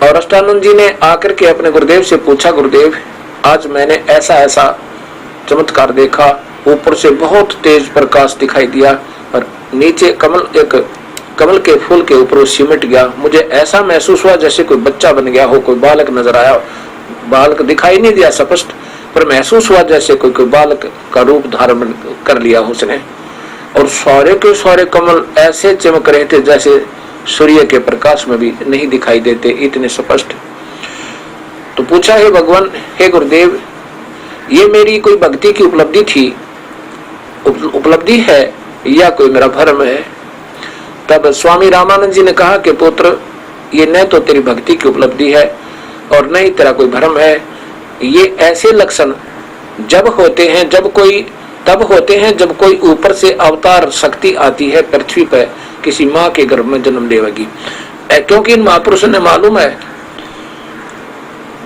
और अष्टानंद जी ने आकर के अपने गुरुदेव से पूछा, गुरुदेव आज मैंने ऐसा ऐसा चमत्कार देखा, ऊपर से बहुत तेज प्रकाश दिखाई दिया और नीचे कमल के फूल के ऊपर वो सिमट गया। मुझे ऐसा महसूस हुआ जैसे कोई बच्चा बन गया हो, कोई बालक नजर आया। बालक दिखाई नहीं दिया स्पष्ट, पर महसूस हुआ जैसे कोई बालक का रूप धारण कर लिया उसने, और सारे के सारे कमल ऐसे चमक रहे थे जैसे सूर्य के प्रकाश में भी नहीं दिखाई देते, इतने स्पष्ट। तो पूछा, हे भगवान, हे गुरुदेव, ये मेरी कोई भक्ति की उपलब्धि थी, उपलब्धि है या कोई मेरा भ्रम है? तब स्वामी रामानंद जी ने कहा कि पुत्र, ये न तो तेरी भक्ति की उपलब्धि है और न ही तेरा कोई भ्रम है। ये ऐसे लक्षण जब होते हैं जब कोई ऊपर से अवतार शक्ति आती है पृथ्वी पर किसी माँ के गर्भ में जन्म लेगी, क्योंकि इन महापुरुषों ने मालूम है,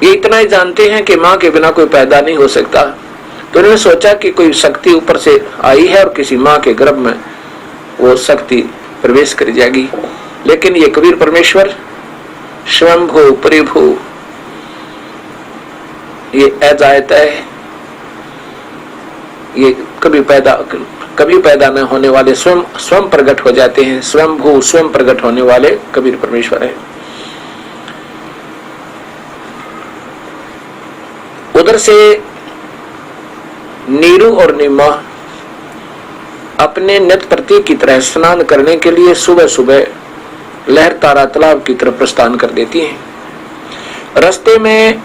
ये इतना ही जानते हैं कि माँ के बिना कोई पैदा नहीं हो सकता। तो उन्होंने सोचा कि कोई शक्ति ऊपर से आई है और किसी माँ के गर्भ में वो शक्ति प्रवेश कर जाएगी। लेकिन ये कबीर परमेश्वर स्वयंभू परिभू, ये अजायत है, ये कभी पैदा न होने वाले स्वयं प्रकट हो जाते हैं। स्वयंभू, स्वयं प्रकट होने वाले कबीर परमेश्वर है। उधर से नीरू और नीमा अपने नित्य प्रति की तरह स्नान करने के लिए सुबह सुबह लहर तारा तालाब की तरफ प्रस्थान कर देती हैं। रास्ते में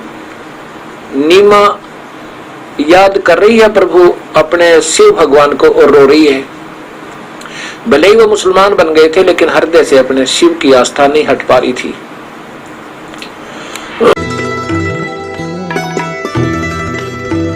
नीमा याद कर रही है प्रभु अपने शिव भगवान को और रो रही है। भले ही वो मुसलमान बन गए थे, लेकिन हृदय से अपने शिव की आस्था नहीं हट पा रही थी।